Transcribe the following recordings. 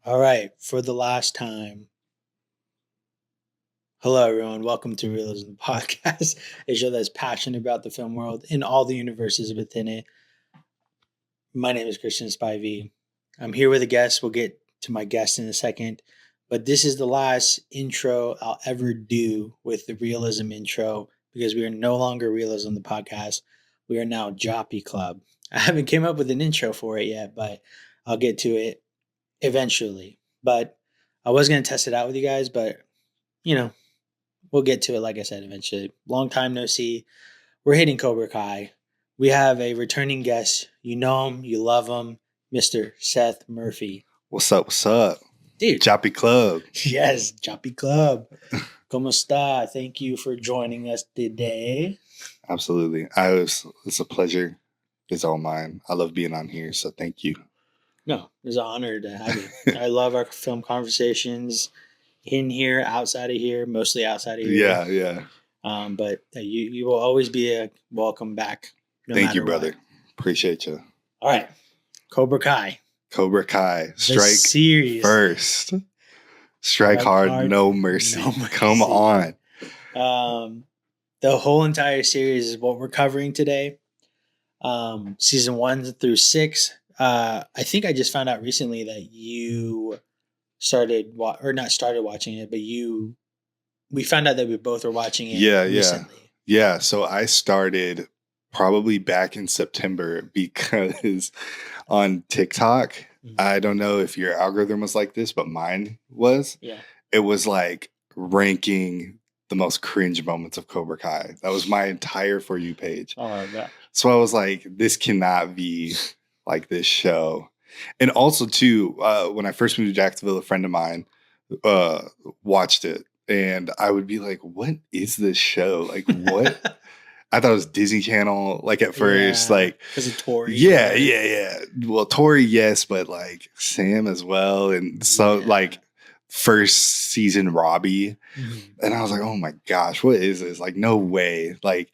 All right, for the last time. Hello, everyone. Welcome to Realism Podcast, a show that's passionate about the film world and all the universes within it. My name is Christian Spivey. I'm here with a guest. We'll get to my guest in a second, but this is the last intro I'll ever do with the Realism intro because we are no longer Realism the Podcast. We are now Joppy Club. I haven't came up with an intro for it yet, but I'll get to it eventually. But I was going to test it out with you guys, but you know, we'll get to it, like I said, eventually. Long time no see. We're hitting Cobra Kai. We have a returning guest. You know him, you love him, Mr. Seth Murphy. What's up? What's up? Dude. Joppy Club. Yes, Joppy Club. ¿Cómo está? Thank you for joining us today. Absolutely. It's a pleasure. It's all mine. I love being on here, so thank you. No, it's an honor to have you. I love our film conversations in here, outside of here, mostly outside of here. Yeah. But you will always be a welcome back. Thank you, brother. What. Appreciate you. All right. Cobra Kai. Strike series. First. Strike hard, no mercy. Come on. The whole entire series is what we're covering today. Season 1 through 6. I think I just found out recently that you not started watching it, but we found out that we both were watching it recently. Yeah. So I started probably back in September because on TikTok, I don't know if your algorithm was like this, but mine was. Yeah. It was like ranking the most cringe moments of Cobra Kai. That was my entire For You page. Oh, yeah. So I was like, this cannot be like this show. And also, too, when I first moved to Jacksonville, a friend of mine watched it. And I would be like, what is this show? Like, what? I thought it was Disney Channel, like, at first. Like, because of Tori. Yeah. Well, Tori, yes, but, like, Sam as well. And so, like, first season Robbie. Mm-hmm. And I was like, oh, my gosh, what is this? Like, no way. Like,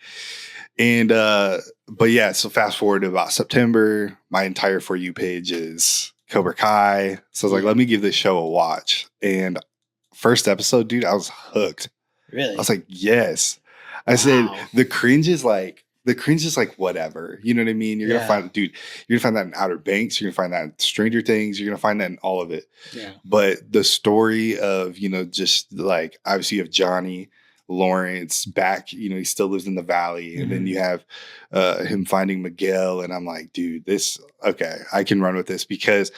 and, but yeah, so fast forward to about September, my entire For You page is Cobra Kai. So I was like, let me give this show a watch. And first episode, dude, I was hooked. Really? I was like, yes. I said, the cringe is like whatever. You know what I mean? You're going to find, dude, you're going to find that in Outer Banks. You're going to find that in Stranger Things. You're going to find that in all of it. Yeah. But the story of, just like, obviously you have Johnny Lawrence back, he still lives in the valley. And then you have him finding Miguel. And I'm like, dude, I can run with this because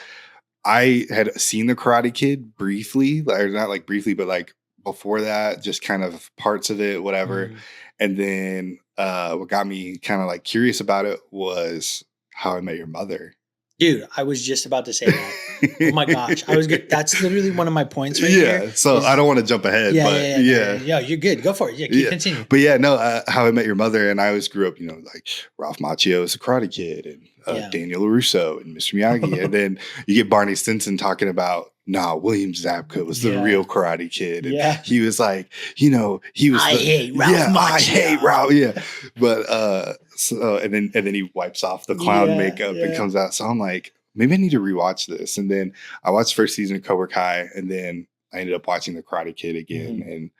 I had seen The Karate Kid briefly, or not like briefly, but like before that, just kind of parts of it, whatever. And then what got me kind of like curious about it was How I Met Your Mother. Dude, I was just about to say that. Oh my gosh. That's literally one of my points right here. Yeah. So I don't want to jump ahead, but yeah, you're good. Go for it. Yeah, continue. But yeah, no, How I Met Your Mother. And I always grew up, like Ralph Macchio is a Karate Kid and Daniel LaRusso and Mr. Miyagi. And then you get Barney Stinson talking about, William Zabka was the real Karate Kid. And he was like, he was I hate Ralph Macchio. I hate Ralph. Yeah. But so and then he wipes off the clown makeup and comes out. So I'm like, maybe I need to rewatch this. And then I watched first season of Cobra Kai, and then I ended up watching The Karate Kid again.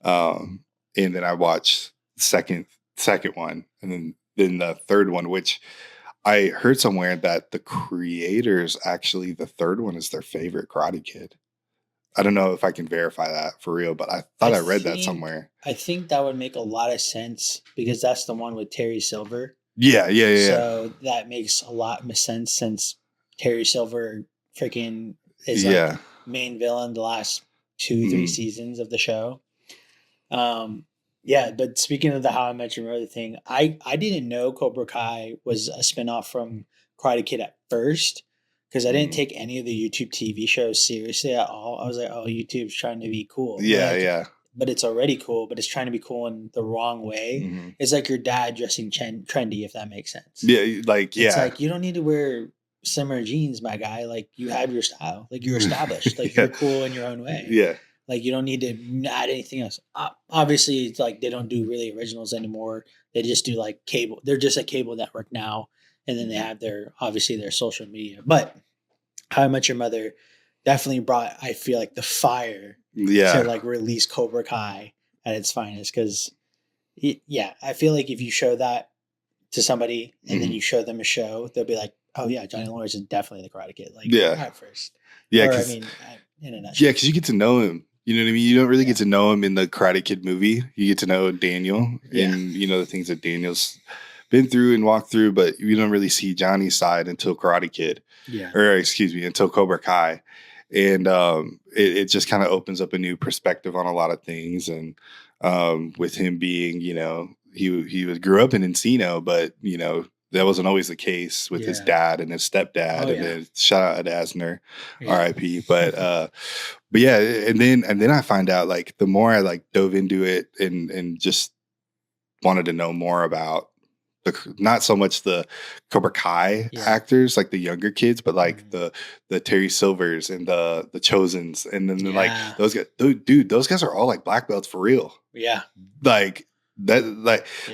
And then I watched the second one, and then the third one, which I heard somewhere that the creators actually, the third one is their favorite Karate Kid. I don't know if I can verify that for real, but I thought I read that somewhere. I think that would make a lot of sense because that's the one with Terry Silver. Yeah. So that makes a lot of sense since Terry Silver freaking is like main villain the last 2-3 seasons of the show. But speaking of the How I Met Your Mother thing, I didn't know Cobra Kai was a spinoff from Karate Kid at first because I didn't take any of the YouTube TV shows seriously at all. I was like, oh, YouTube's trying to be cool. But it's already cool, but it's trying to be cool in the wrong way. It's like your dad dressing trendy, if that makes sense. It's like you don't need to wear slimmer jeans, my guy. Like, you have your style. Like, you're established. Like, you're cool in your own way. Yeah. Like, you don't need to add anything else. Obviously, it's like they don't do really originals anymore. They just do like cable. They're just a cable network now. And then they have their social media. But How I Met Your Mother, definitely brought, I feel like, the fire to like release Cobra Kai at its finest. Because I feel like if you show that to somebody and then you show them a show, they'll be like, oh yeah, Johnny Lawrence is definitely the Karate Kid. Like at first. Yeah. Or I mean, in a nutshell. Yeah, because you get to know him. You know what I mean? You don't really get to know him in the Karate Kid movie. You get to know Daniel and, you know, the things that Daniel's been through and walked through, but you don't really see Johnny's side until Karate Kid. Yeah. Or, excuse me, until Cobra Kai. And it just kind of opens up a new perspective on a lot of things. And with him being, you know, he grew up in Encino, but, you know, that wasn't always the case with his dad and his stepdad. And then shout out to Asner, R.I.P. But yeah, and then I find out, like, the more I like dove into it and just wanted to know more about not so much the Cobra Kai actors, like the younger kids, but like the Terry Silvers and the Chosens, and then like those guys, dude, those guys are all like black belts for real. Yeah, like that,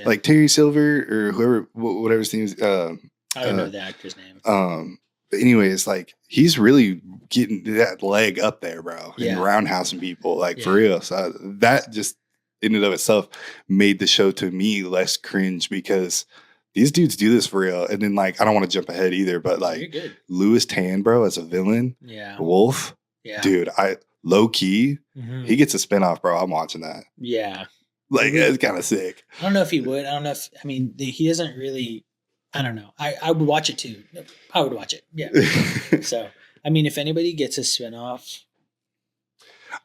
like Terry Silver or whoever, whatever his name is. I don't know the actor's name. But anyways, like, he's really getting that leg up there, bro, and roundhousing people, like, for real. So that just in and of itself made the show to me less cringe, because these dudes do this for real. And then, like, I don't want to jump ahead either, but like Louis Tan, bro, as a villain, Wolf, dude, I low key, he gets a spinoff, bro. I'm watching that. Yeah, like, it's kind of sick. I don't know if he would. I don't know if, I mean, he doesn't really. I don't know. I would watch it too. I would watch it. Yeah. So, I mean, if anybody gets a spinoff,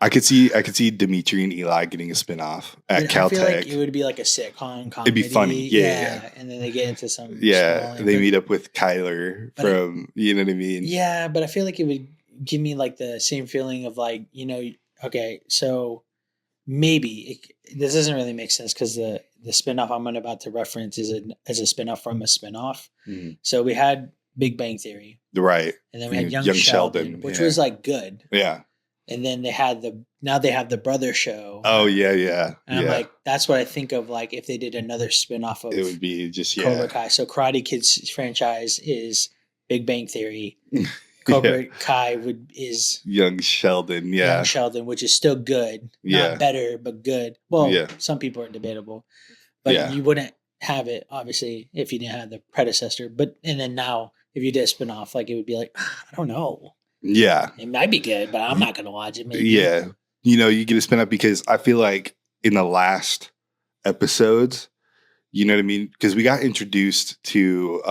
I could see Dimitri and Eli getting a spinoff at Caltech. I feel like it would be like a sitcom comedy. It'd be funny. Yeah. And then they get into some. They meet up with Kyler from, you know what I mean? Yeah, but I feel like it would give me like the same feeling of like, you know, okay, so maybe this doesn't really make sense because the spinoff I'm about to reference is a spinoff from a spinoff. So we had Big Bang Theory, right? And then we had Young Sheldon, which was like good, And then they have the brother show. Oh yeah. And I'm like, that's what I think of, like, if they did another spinoff of it would be just Cobra Kai. So Karate Kid's franchise is Big Bang Theory. Cobra Kai is Young Sheldon, Young Sheldon, which is still good. Not better, but good. Well, some people are debatable. But you wouldn't have it, obviously, if you didn't have the predecessor. And then now, if you did a spinoff, like, it would be like, I don't know. Yeah. It might be good, but I'm not going to watch it. Maybe. Yeah. You know, you get a spinoff because I feel like in the last episodes, you know what I mean? Because we got introduced to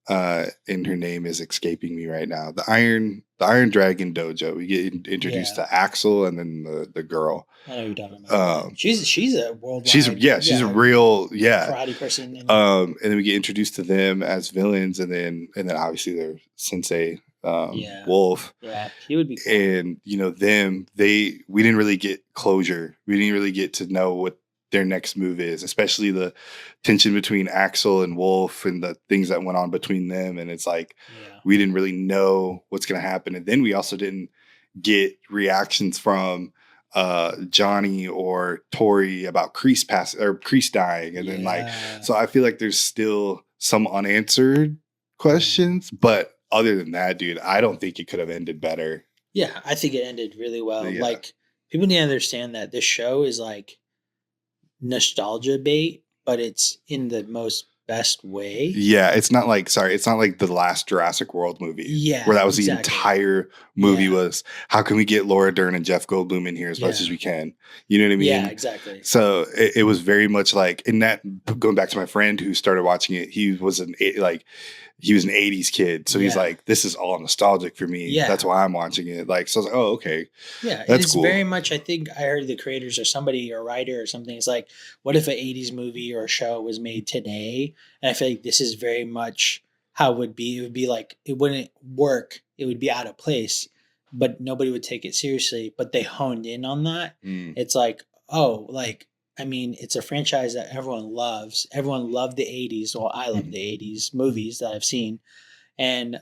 and her name is escaping me right now. The Iron Dragon Dojo. We get introduced to Axel and then the girl. I know who you're talking about. She's a worldwide. She's a real karate person. And then we get introduced to them as villains, and then obviously their sensei, Wolf. Yeah, he would be cool. And you know we didn't really get closure. We didn't really get to know what their next move is, especially the tension between Axel and Wolf and the things that went on between them. And it's like, we didn't really know what's going to happen. And then we also didn't get reactions from Johnny or Tori about Kreese dying. And then so I feel like there's still some unanswered questions, but other than that, dude, I don't think it could have ended better. Yeah. I think it ended really well. Like, people need to understand that this show is like nostalgia bait, but it's in the most best way. Yeah, it's not like the last Jurassic World movie. Yeah, where that was the entire movie was, how can we get Laura Dern and Jeff Goldblum in here as much as we can? You know what I mean? Yeah, exactly. So it was very much like, in that, going back to my friend who started watching it, he was an 80s kid. So he's like, this is all nostalgic for me. Yeah. That's why I'm watching it. Like, so I was like, oh, okay. Yeah. That's cool. Very much, I think I heard the creators or somebody or writer or something. It's like, what if an 80s movie or a show was made today? And I feel like this is very much how it would be. It would be like, it wouldn't work. It would be out of place, but nobody would take it seriously. But they honed in on that. It's like, oh, like, I mean, it's a franchise that everyone loves. Everyone loved the 80s. Well, I love the 80s movies that I've seen. And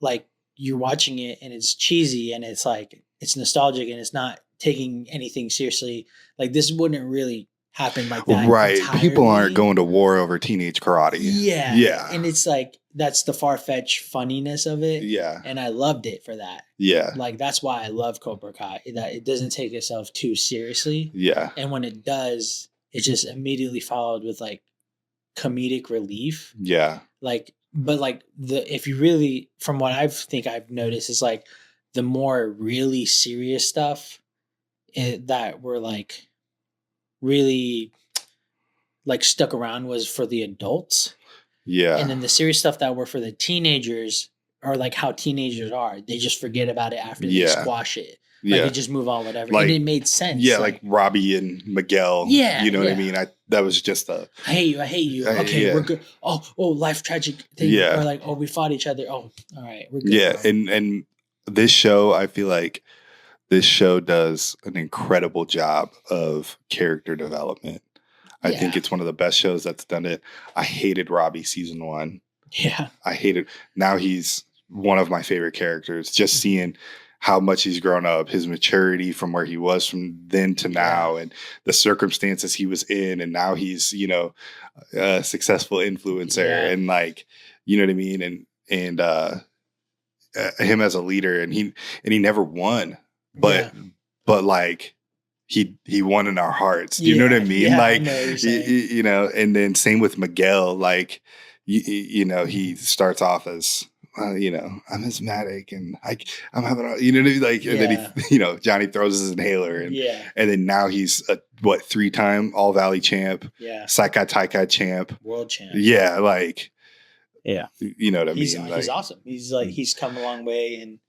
like, you're watching it and it's cheesy and it's like, it's nostalgic and it's not taking anything seriously. Like, this wouldn't really happen like that. Right. People aren't going to war over teenage karate. Yeah. Yeah. And it's like, that's the far-fetched funniness of it. Yeah. And I loved it for that. Yeah. Like, that's why I love Cobra Kai, that it doesn't take itself too seriously. Yeah. And when it does, it's just immediately followed with like comedic relief. Yeah. Like, but like if you really, from what I've noticed, is like the more really serious stuff that were like really like stuck around was for the adults. Yeah. And then the serious stuff that were for the teenagers, or like how teenagers are, they just forget about it after they squash it. Like, they just move on, whatever. Like, and it made sense. Yeah, like Robbie and Miguel. Yeah. You know what I mean? That was just a I hate you. Okay, we're good. Oh, life tragic thing. Yeah. Or like, we fought each other. Oh, all right, we're good. Yeah, and this show, I feel like this show does an incredible job of character development. I think it's one of the best shows that's done it. I hated Robbie season 1. Yeah. I hated. Now he's one of my favorite characters. Just seeing how much he's grown up, his maturity from where he was from then to now, and the circumstances he was in, and now he's, you know, a successful influencer, and like, you know what I mean, and him as a leader, and he never won, but like he won in our hearts. Do you know what I mean? Yeah, like, I know what you're saying. you know, and then same with Miguel. Like, you know, he starts off as, you know, I'm asthmatic and I'm having a, you know, like, and then he, you know, Johnny throws his inhaler, and and then now he's a 3-time All Valley champ, Saikai Taikai champ, world champ. Yeah, like, you know what I mean? He's like, awesome. He's like, he's come a long way, and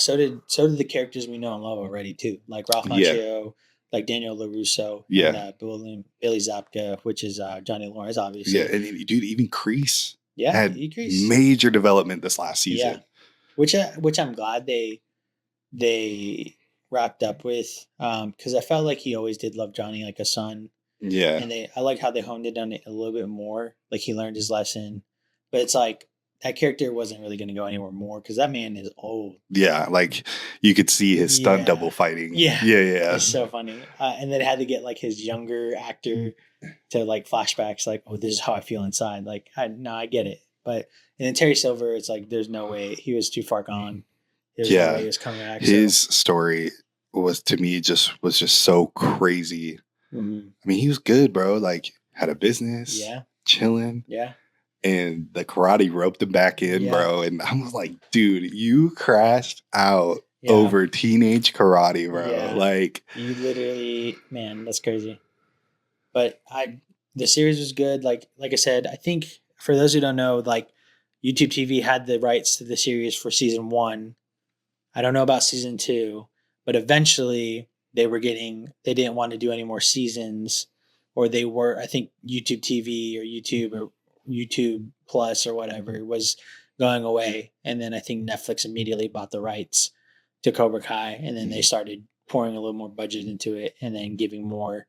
so did the characters we know and love already too, like Ralph Macchio, like Daniel LaRusso, and Billy Zabka, which is Johnny Lawrence, obviously. Yeah, and dude, even Kreese. Yeah, had major development this last season. Yeah, which I'm glad they wrapped up with, because I felt like he always did love Johnny like a son. Yeah, and I like how they honed it on it a little bit more. Like, he learned his lesson, but it's like that character wasn't really going to go anywhere more because that man is old. Yeah, like you could see his stunt double fighting. Yeah. It's so funny, and then had to get like his younger actor to like flashbacks, like, oh, this is how I feel inside. Like, I get it, but and then Terry Silver, it's like there's no way, he was too far gone. There's no way he was coming back. His story was, to me, just so crazy. Mm-hmm. I mean, he was good, bro. Like, had a business, chilling, and the karate roped him back in, bro. And I was like, dude, you crashed out over teenage karate, bro. Yeah. Like, you literally, man, that's crazy. But the series was good. Like I said, I think for those who don't know, like, YouTube TV had the rights to the series for season 1. I don't know about season 2, but eventually they didn't want to do any more seasons, or I think YouTube TV or YouTube Plus or whatever was going away. And then I think Netflix immediately bought the rights to Cobra Kai, and then they started pouring a little more budget into it, and then giving more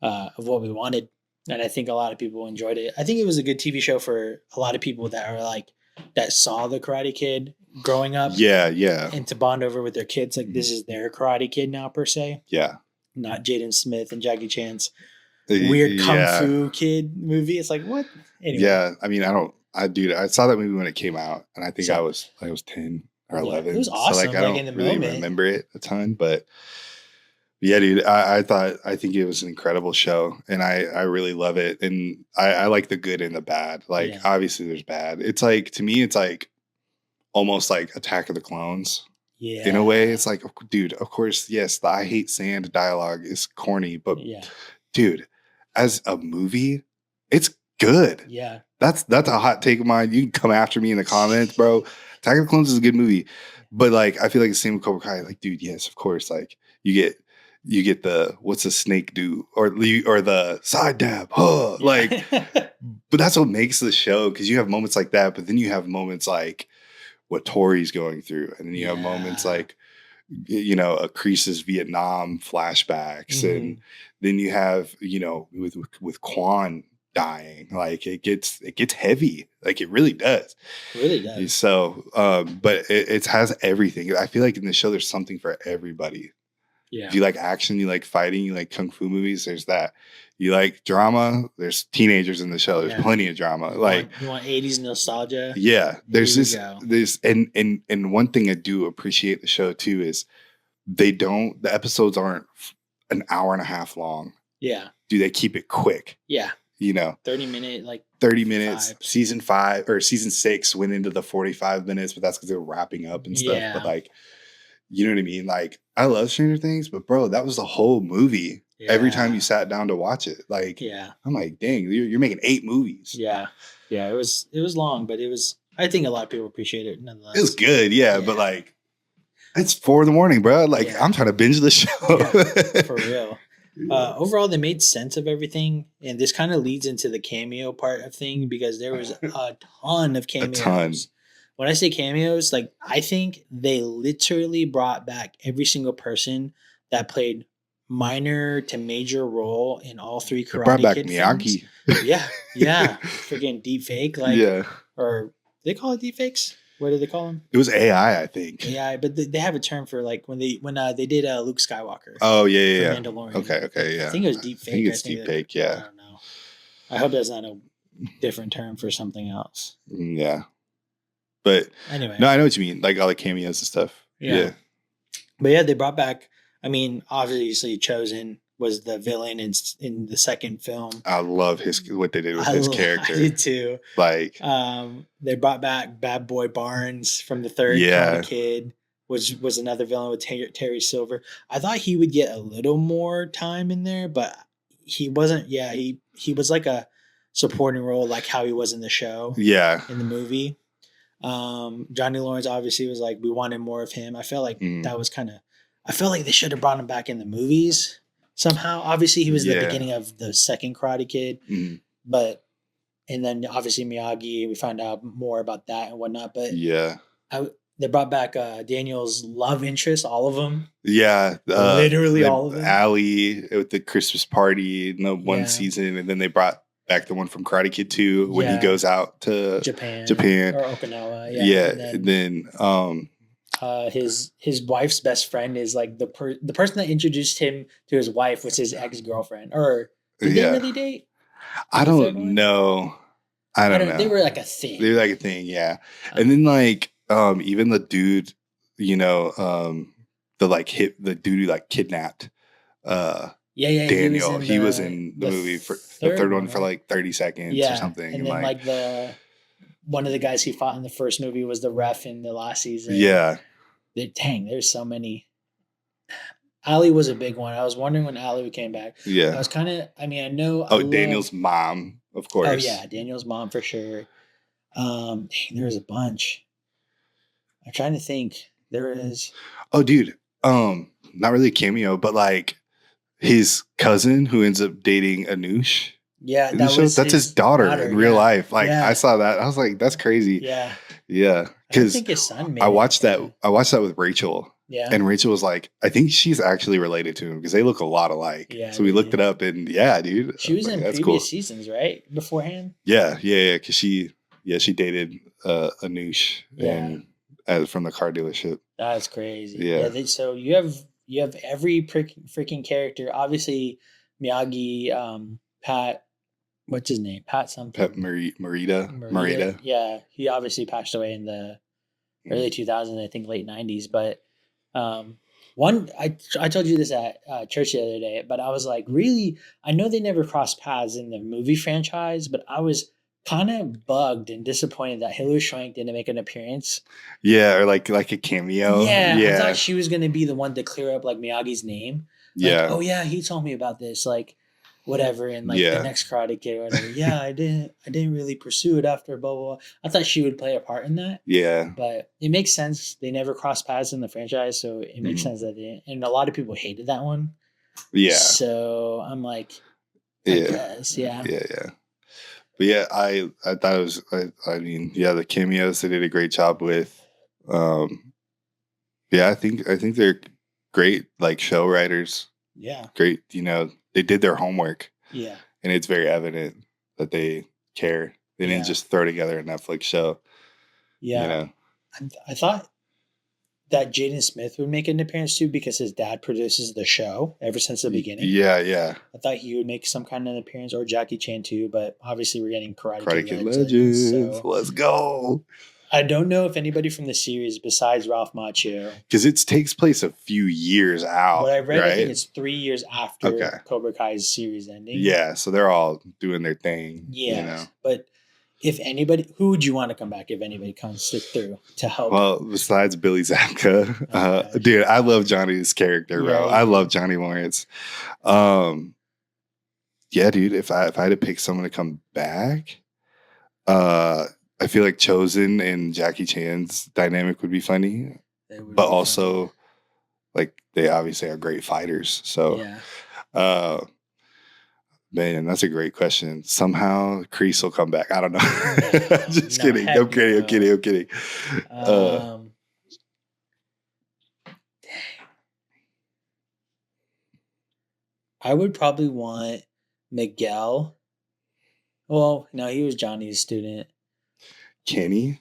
of what we wanted. And I think a lot of people enjoyed it. I think it was a good TV show for a lot of people that are like, that saw the Karate Kid growing up. Yeah. And to bond over with their kids. Like, this is their Karate Kid now, per se. Yeah. Not Jaden Smith and Jackie Chan's weird Kung Fu Kid movie. It's like, what? Anyway. Yeah. I mean, I saw that movie when it came out, and I think I was 10 or 11. It was awesome. So, like, I don't in the really moment. remember it a ton, but yeah, dude, I think it was an incredible show, and I really love it. And I like the good and the bad. Like, obviously there's bad. It's like, to me, it's like almost like Attack of the Clones. Yeah. In a way, it's like, dude, of course, yes, the I hate sand dialogue is corny, but dude, as a movie, it's good. Yeah. That's a hot take of mine. You can come after me in the comments, bro. Attack of the Clones is a good movie. But like, I feel like the same with Cobra Kai. Like, dude, yes, of course, like, you get the, what's the snake do, or the side dab, like, but that's what makes the show, because you have moments like that, but then you have moments like what Tori's going through, and then you have moments like, you know, a Kreese's Vietnam flashbacks, and then you have, you know, with Quan dying, like, it gets heavy, like, it really does. It really does. So, but it has everything. I feel like in the show there's something for everybody. Yeah. If you like action, you like fighting, you like kung fu movies, there's that. You like drama, there's teenagers in the show. There's plenty of drama. You want 80s nostalgia? Yeah. There's Here we this and one thing I do appreciate the show too is the episodes aren't an hour and a half long. Yeah. Do they keep it quick? Yeah. 30 like 30 minutes. Season 5 or season 6 went into the 45 minutes, but that's because they were wrapping up and stuff. Yeah. But like, you know what I mean? Like, I love Stranger Things, but bro, that was the whole movie. Yeah. Every time you sat down to watch it, like, yeah, I'm like, dang, you're making 8 movies. Yeah, yeah, it was long, but it was. I think a lot of people appreciate it nonetheless. It was good, yeah. But like, it's 4 a.m, bro. Like, I'm trying to binge the show for real. Overall, they made sense of everything, and this kind of leads into the cameo part of thing because there was a ton of cameos. A ton. When I say cameos, like I think they literally brought back every single person that played minor to major role in all 3 Karate brought back Kid Miyagi. Films. Yeah. Freaking deep fake, like or they call it deep fakes. What do they call them? It was AI, I think. AI, but they have a term for like when they did Luke Skywalker. Oh yeah. Mandalorian. Okay, yeah. I think it was deep fake. I think it's deep fake. Yeah. I don't know. I hope that's not a different term for something else. Yeah. But anyway, no, I know what you mean. Like all the cameos and stuff. Yeah. But yeah, they brought back. I mean, obviously, Chosen was the villain in the second film. I love what they did with his character. I did too. Like, they brought back Bad Boy Barnes from the third Karate Kid, which was another villain with Terry Silver. I thought he would get a little more time in there, but he wasn't. Yeah, he was like a supporting role, like how he was in the show. Yeah, in the movie. Johnny Lawrence obviously was like, we wanted more of him. I felt like that was I felt like they should have brought him back in the movies somehow. Obviously he was the beginning of the second Karate Kid, and then obviously Miyagi, we found out more about that and whatnot, but they brought back Daniel's love interest, all of them. Yeah. Literally all of them. Allie with the Christmas party in the one season, and then they brought back the one from Karate Kid 2 when he goes out to Japan or Okinawa. And then his wife's best friend is like the person that introduced him to his wife was his ex-girlfriend. Or did they really date? I don't know. I don't know. They were like a thing. Yeah. And then like even the dude, the dude who like kidnapped Daniel, he was in the movie for the third one for like 30 seconds or something. And then like one of the guys he fought in the first movie was the ref in the last season. Yeah. There's so many. Allie was a big one. I was wondering when Allie came back. Yeah. I was kind of, I know. Daniel's mom, of course. Oh yeah, Daniel's mom for sure. There was a bunch. I'm trying to think. There is. Oh dude. Not really a cameo, but like his cousin who ends up dating Anush. Yeah, that's his daughter in real life. Like I saw that, I was like, "That's crazy." Yeah. Because I think his son. I watched that with Rachel. Yeah, and Rachel was like, "I think she's actually related to him because they look a lot alike." Yeah. So we looked it up, and dude, she was in previous seasons, right? Beforehand. Yeah. Because she dated Anush, and from the car dealership. That's crazy. Yeah. So you have every freaking character. Obviously, Miyagi, Pat. What's his name? Pat something. Pat Morita. Yeah, he obviously passed away in the early 2000s, I think late 90s. But I told you this at church the other day, but I was like, really, I know they never crossed paths in the movie franchise, but I was kind of bugged and disappointed that Hilary Swank didn't make an appearance. Yeah, or like a cameo. Yeah, I thought she was going to be the one to clear up like Miyagi's name. Like, oh yeah, he told me about this. Like, whatever, and like the next Karate Kid or whatever. Yeah, I didn't really pursue it after blah, blah, blah. I thought she would play a part in that. Yeah. But it makes sense. They never crossed paths in the franchise, so it makes sense that they, and a lot of people hated that one. Yeah. So I'm like, I guess, yeah. But yeah, I thought it was, I mean, the cameos they did a great job with. I think they're great, like show writers. Yeah. Great, they did their homework. Yeah. And it's very evident that they care. They didn't just throw together a Netflix show. Yeah. I thought that Jaden Smith would make an appearance too, because his dad produces the show ever since the beginning. Yeah. I thought he would make some kind of appearance, or Jackie Chan too, but obviously we're getting Karate Kid Legends. Legends. So Let's go. I don't know if anybody from the series besides Ralph Macchio, because it takes place a few years out. What I read, right? I think it's 3 years after Cobra Kai's series ending. Yeah, so they're all doing their thing. Yeah, you know? But if anybody, who would you want to come back if anybody comes through to help? Well, besides Billy Zabka, dude, I love Johnny's character, bro. I love Johnny Lawrence. Yeah, dude. If I had to pick someone to come back, I feel like Chosen and Jackie Chan's dynamic would be funny, but also like they obviously are great fighters. So, man, that's a great question. Somehow Kreese will come back. I don't know. Just kidding. I'm kidding. I would probably want Miguel. Well, no, he was Johnny's student. Kenny?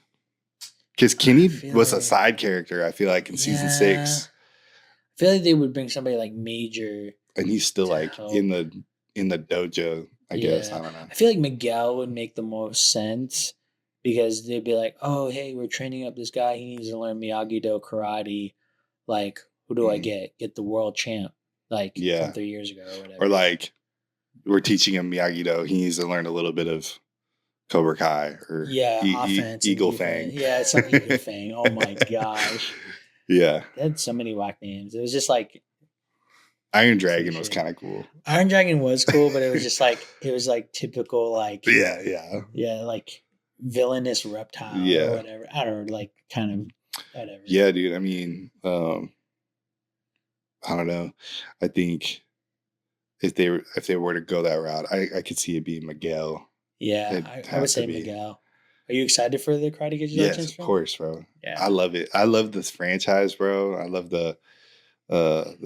Because Kenny was a side character, I feel like, in season 6. I feel like they would bring somebody like Major. And he's still like in the dojo, I guess. I don't know. I feel like Miguel would make the most sense because they'd be like, oh, hey, we're training up this guy. He needs to learn Miyagi-Do karate. Like, who do I get? Get the world champ, like from 3 years ago or whatever. Or like, we're teaching him Miyagi-Do. He needs to learn a little bit of Cobra Kai or offense, Eagle Fang. Yeah, it's like Eagle Fang. Oh my gosh. Yeah. They had so many whack names. It was just like Iron Dragon was kind of cool. Iron Dragon was cool, but it was just like typical like like villainous reptile or whatever. I don't know, like kind of whatever. Yeah, dude. I mean, I don't know. I think if they were to go that route, I could see it being Miguel. Yeah, I would say Miguel. Are you excited for the Karate Kid Legends? Yes, of course, bro. Yeah, I love it. I love this franchise, bro. I love the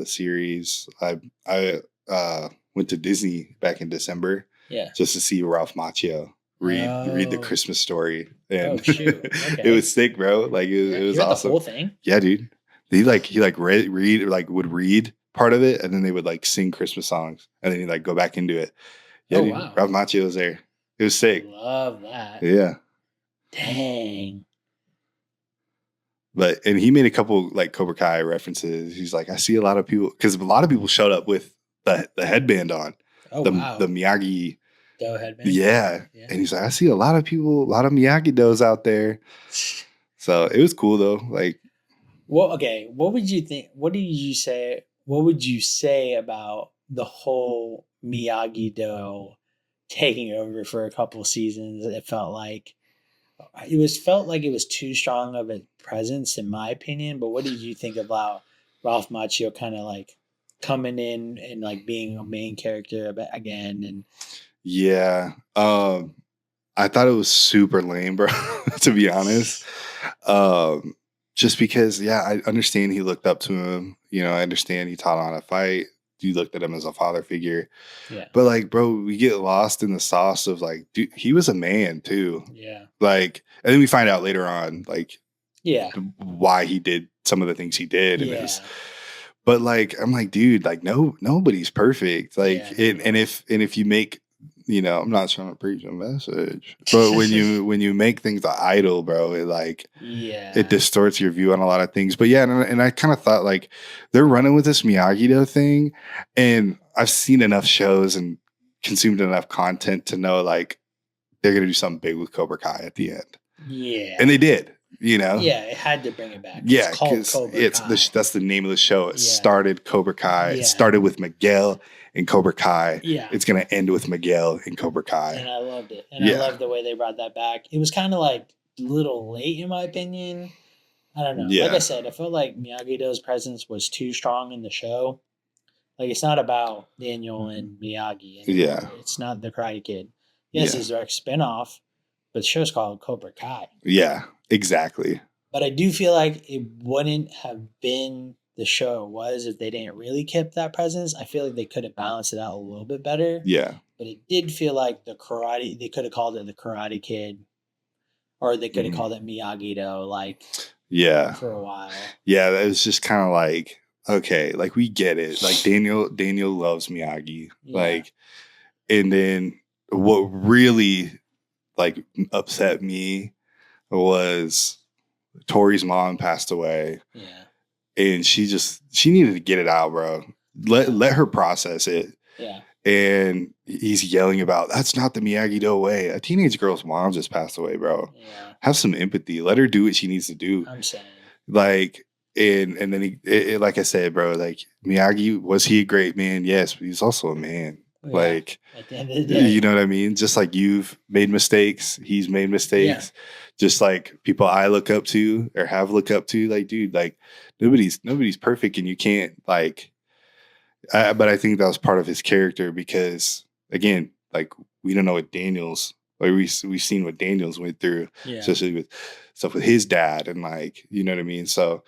series. I went to Disney back in December, just to see Ralph Macchio read the Christmas story, and it was sick, bro. Like it was awesome. The whole thing, yeah, dude. He would read part of it, and then they would like sing Christmas songs, and then he'd like go back into it. Yeah, dude. Wow. Ralph Macchio was there. It was sick. Love that. Yeah. Dang. And he made a couple like Cobra Kai references. He's like, I see a lot of people, because a lot of people showed up with the headband on. Oh, the Miyagi Do headband. Yeah. And he's like, I see a lot of people, a lot of Miyagi-Dos out there. So it was cool though. Like, well, okay. What would you think? What would you say about the whole Miyagi-Do taking over for a couple seasons? It felt like it was too strong of a presence, in my opinion. But what did you think about Ralph Macchio kind of like coming in and like being a main character again? And yeah, I thought it was super lame, bro. To be honest, just because, I understand he looked up to him. You know, I understand he taught him how to fight. You looked at him as a father figure. Yeah. But like, bro, we get lost in the sauce of like, dude, he was a man too. Yeah. Like, and then we find out later on, like, why he did some of the things he did. And but like, I'm like, dude, like, nobody's perfect. Like, and if you make, you know, I'm not trying to preach a message, but when you make things an idol, bro, it distorts your view on a lot of things. But and I kind of thought like they're running with this Miyagi-Do thing, and I've seen enough shows and consumed enough content to know like they're gonna do something big with Cobra Kai at the end. Yeah, and they did. You know, it had to bring it back. Yeah, because that's the name of the show. It started Cobra Kai. It started with Miguel and Cobra Kai. Yeah, it's gonna end with Miguel and Cobra Kai. And I loved it. And I loved the way they brought that back. It was kind of like a little late, in my opinion. I don't know. Like I said, I felt like Miyagi-Do's presence was too strong in the show. Like, it's not about Daniel and Miyagi. It's not the Karate Kid. Yes, it's a direct spinoff, but the show's called Cobra Kai. Yeah. Exactly. But I do feel like it wouldn't have been the show it was if they didn't really keep that presence. I feel like they could have balanced it out a little bit better. Yeah. But it did feel like they could have called it the Karate Kid, or they could have called it Miyagi-Do. Like, Yeah. for a while. Yeah, that was just kind of like, okay, like we get it. Like Daniel loves Miyagi. Yeah. Like, and then what really like upset me was Tori's mom passed away. Yeah. And she needed to get it out, bro. Let her process it. Yeah. And he's yelling about, that's not the Miyagi-Do way. A teenage girl's mom just passed away, bro. Yeah. Have some empathy. Let her do what she needs to do. I'm saying. Like, and then like I said, bro, like Miyagi, was he a great man? Yes, but he's also a man. Yeah. Like, at the end of the day, you know what I mean? Just like you've made mistakes, he's made mistakes. Yeah. Just like people I look up to or have looked up to, like, dude, like nobody's perfect, and you can't like. But I think that was part of his character because, again, like we don't know what Daniel's like. We've seen what Daniel's went through, especially with stuff with his dad, and like, you know what I mean. So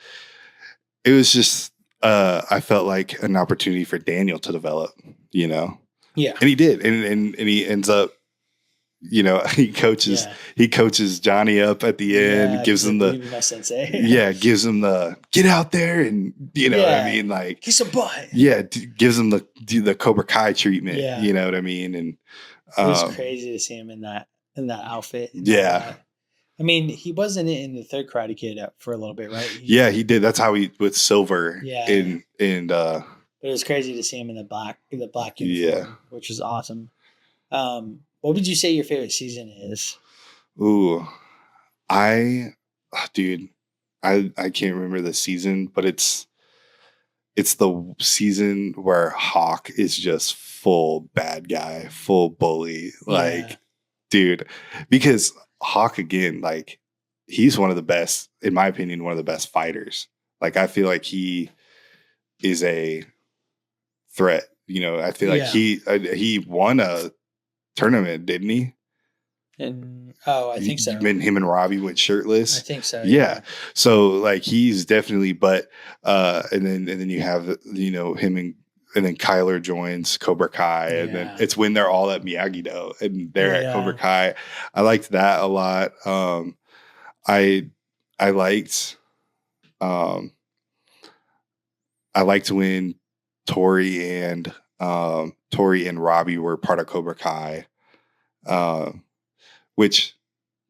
it was just I felt like an opportunity for Daniel to develop, you know. Yeah, and he did, and he ends up. You know, he coaches Johnny up at the end, gives him the gives him the get out there, and you know what I mean, like kiss a butt. Yeah, gives him the Cobra Kai treatment. Yeah. You know what I mean, and it was crazy to see him in that outfit. Yeah, I mean, he was in it in the third Karate Kid for a little bit, right? He did. That's how he with Silver. Yeah, and but it was crazy to see him in the black uniform, which is awesome. What would you say your favorite season is? Ooh, I can't remember the season, but it's the season where Hawk is just full bad guy, full bully. Like, dude, because Hawk, again, like he's one of the best, in my opinion, one of the best fighters. Like, I feel like he is a threat. You know, I feel like he won a tournament, didn't he? And I think so. Him and Robbie went shirtless. I think so. Yeah. So like he's definitely, but and then you have, you know, him and then Kyler joins Cobra Kai, and then it's when they're all at Miyagi-Do and they're at Cobra Kai. I liked that a lot. I liked when Tori and Robbie were part of Cobra Kai, which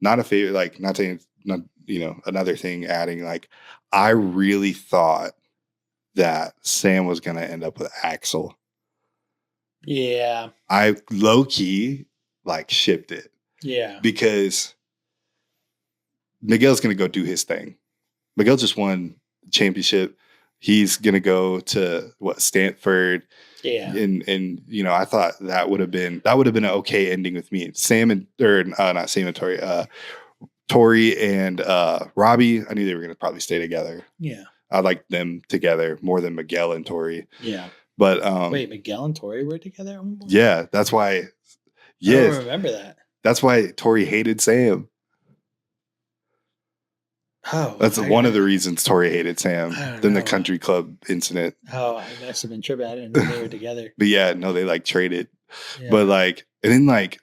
not a favorite, like not saying, not, you know, another thing adding, like I really thought that Sam was going to end up with Axel. Yeah. I low key like shipped it. Yeah. Because Miguel's going to go do his thing. Miguel just won the championship. He's going to go to Stanford. Yeah. And you know, I thought that would have been an okay ending with me. Not Sam and Tori, Tori and Robbie, I knew they were going to probably stay together. Yeah. I liked them together more than Miguel and Tori. Yeah. But wait, Miguel and Tori were together at one point? Yeah, that's why. Yes, I don't remember that. That's why Tori hated Sam. Oh, that's one of the reasons Tori hated Sam. Then the country club incident. Oh, I must have been tripping. I didn't know they were together. But yeah, no, they like traded. Yeah. But like, and then like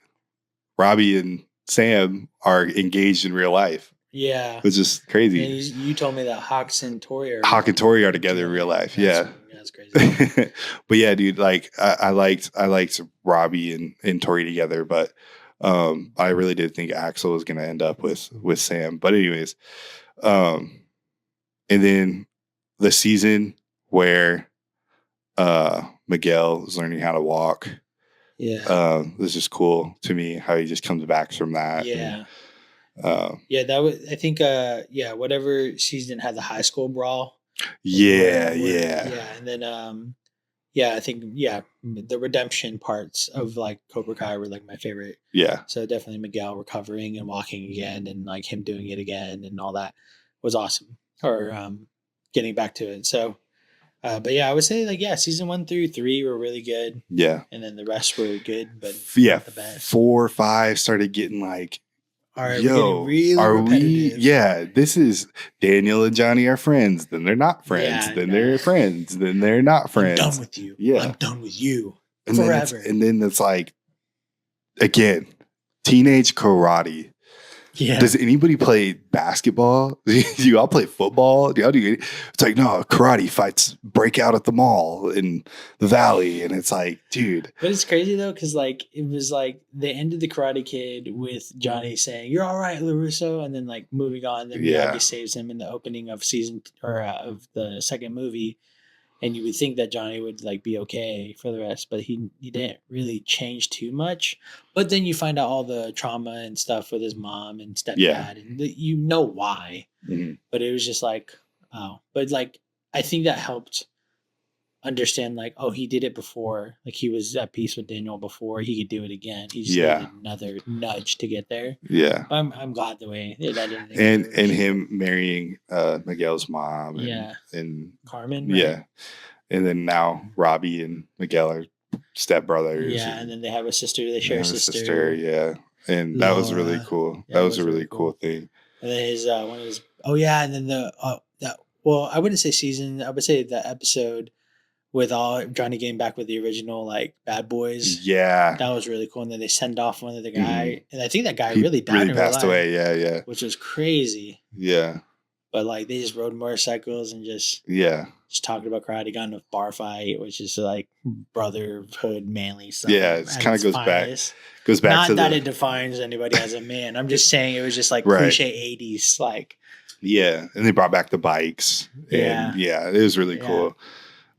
Robbie and Sam are engaged in real life. Yeah, which is crazy. And you told me that Hawk and Tori are together in real life. Yeah, that's crazy. But yeah, dude, like I liked Robbie and Tori together, but I really did think Axel was going to end up with Sam. But anyways, and then the season where Miguel is learning how to walk. Yeah, this is just cool to me how he just comes back from that. Yeah. That was, I think, whatever season had the high school brawl. Yeah. And then, I think, the redemption parts of like Cobra Kai were like my favorite. Yeah. So definitely Miguel recovering and walking again, and like him doing it again, and all that was awesome. Or getting back to it. So, but yeah, I would say like season 1 through 3 were really good. Yeah. And then the rest were good, but yeah, not the best. 4 or 5 started getting like. Are we? Yeah, this is Daniel and Johnny are friends. Then they're not friends. They're friends. Then they're not friends. I'm done with you. Yeah, I'm done with you and forever. Then it's like, again, teenage karate. Yeah. Does anybody play basketball? Do you all play football? Do y'all do? It's like, no, karate fights break out at the mall in the valley, and it's like, dude. But it's crazy though, because like it was like they ended the Karate Kid with Johnny saying "You're all right, LaRusso," and then like moving on. Then Yeah. Miyagi saves him in the opening of of the second movie, and you would think that Johnny would like be okay for the rest, but he didn't really change too much. But then you find out all the trauma and stuff with his mom and stepdad, Yeah. and you know why. Mhm. But it was just like, oh, but like I think that helped understand like, oh, he did it before. Like he was at peace with Daniel before. He could do it again. He just Yeah. needed another nudge to get there. Yeah. But I'm glad the way that didn't And him marrying Miguel's mom. And, Yeah. And Carmen. Right? yeah. And then now Robbie and Miguel are stepbrothers. Yeah, and then they have a sister. They share a sister. Yeah. And that was really Laura. cool. Yeah, That was a really cool thing. And then his one of his and then well, I wouldn't say season. I would say the episode with all Johnny getting back with the original like Bad Boys. Yeah. That was really cool. And then they send off one of the guy, and I think that guy really died. Really in passed real life, away. Yeah, yeah. which was crazy. Yeah. But like they just rode motorcycles and just talked about karate, got in a bar fight, which is like brotherhood, manly stuff. Yeah, it kind of goes back. Not to that it defines anybody as a man. I'm just saying it was just like cliche 80s, like. Yeah, and they brought back the bikes. And yeah, it was really cool.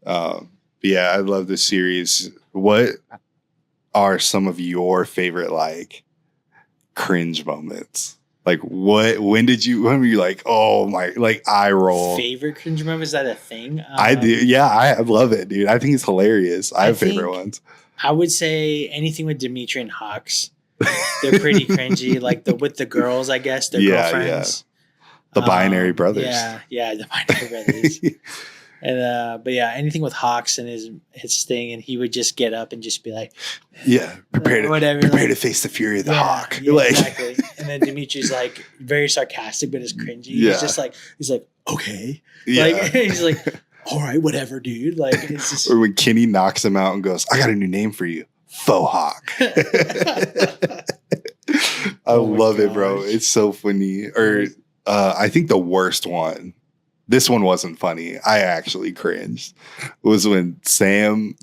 But yeah, I love this series. What are some of your favorite like cringe moments? Like when were you like, oh my, like eye roll? Favorite cringe moment? Is that a thing? I do. Yeah, I love it, dude. I think it's hilarious. I have favorite ones. I would say anything with Dimitri and Hawks. They're pretty cringy. Like with the girls, I guess, their girlfriends. The binary brothers. Yeah, the binary brothers. And but yeah, anything with Hawks and his thing, and he would just get up and just be like, prepare to face the fury of the hawk. Yeah, exactly. And then Dimitri's like very sarcastic, but is cringy. He's just like, okay, like he's like, all right, whatever, dude. Like it's just. Or when Kenny knocks him out and goes, I got a new name for you, Faux Hawk. I love it, bro. It's so funny. Or I think the worst one. This one wasn't funny. I actually cringed. Was when Sam.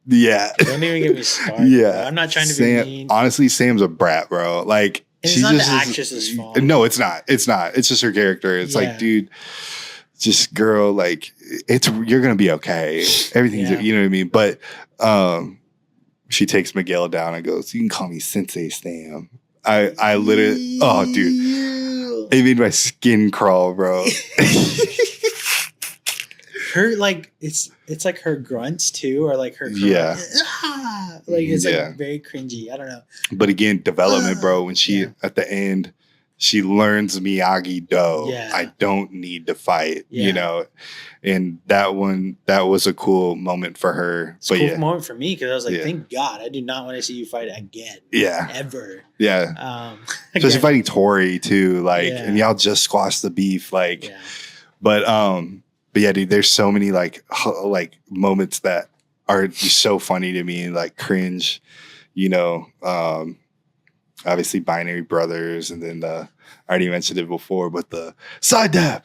Yeah. Don't even get me started. Yeah. Bro. I'm not trying to be mean. Honestly, Sam's a brat, bro. Like, it's not the actress's fault. No, it's not. It's not. It's just her character. It's like, dude, just girl, like, you're gonna be okay. Everything's, you know what I mean? But she takes Miguel down and goes, you can call me Sensei Sam. I literally, oh, dude, it made my skin crawl, bro. Her like it's like her grunts too, or like her like it's like very cringy. I don't know. But again, development, bro. When she at the end, she learns Miyagi Do. I don't need to fight, you know. And that was a cool moment for her. It's a cool moment for me because I was like, thank God, I do not want to see you fight again. Ever. Yeah. Especially fighting Tori too, like, and y'all just squashed the beef, like. But yeah, dude, there's so many like moments that are just so funny to me, like cringe, you know. Obviously, Binary Brothers, and then I already mentioned it before, but the side dab.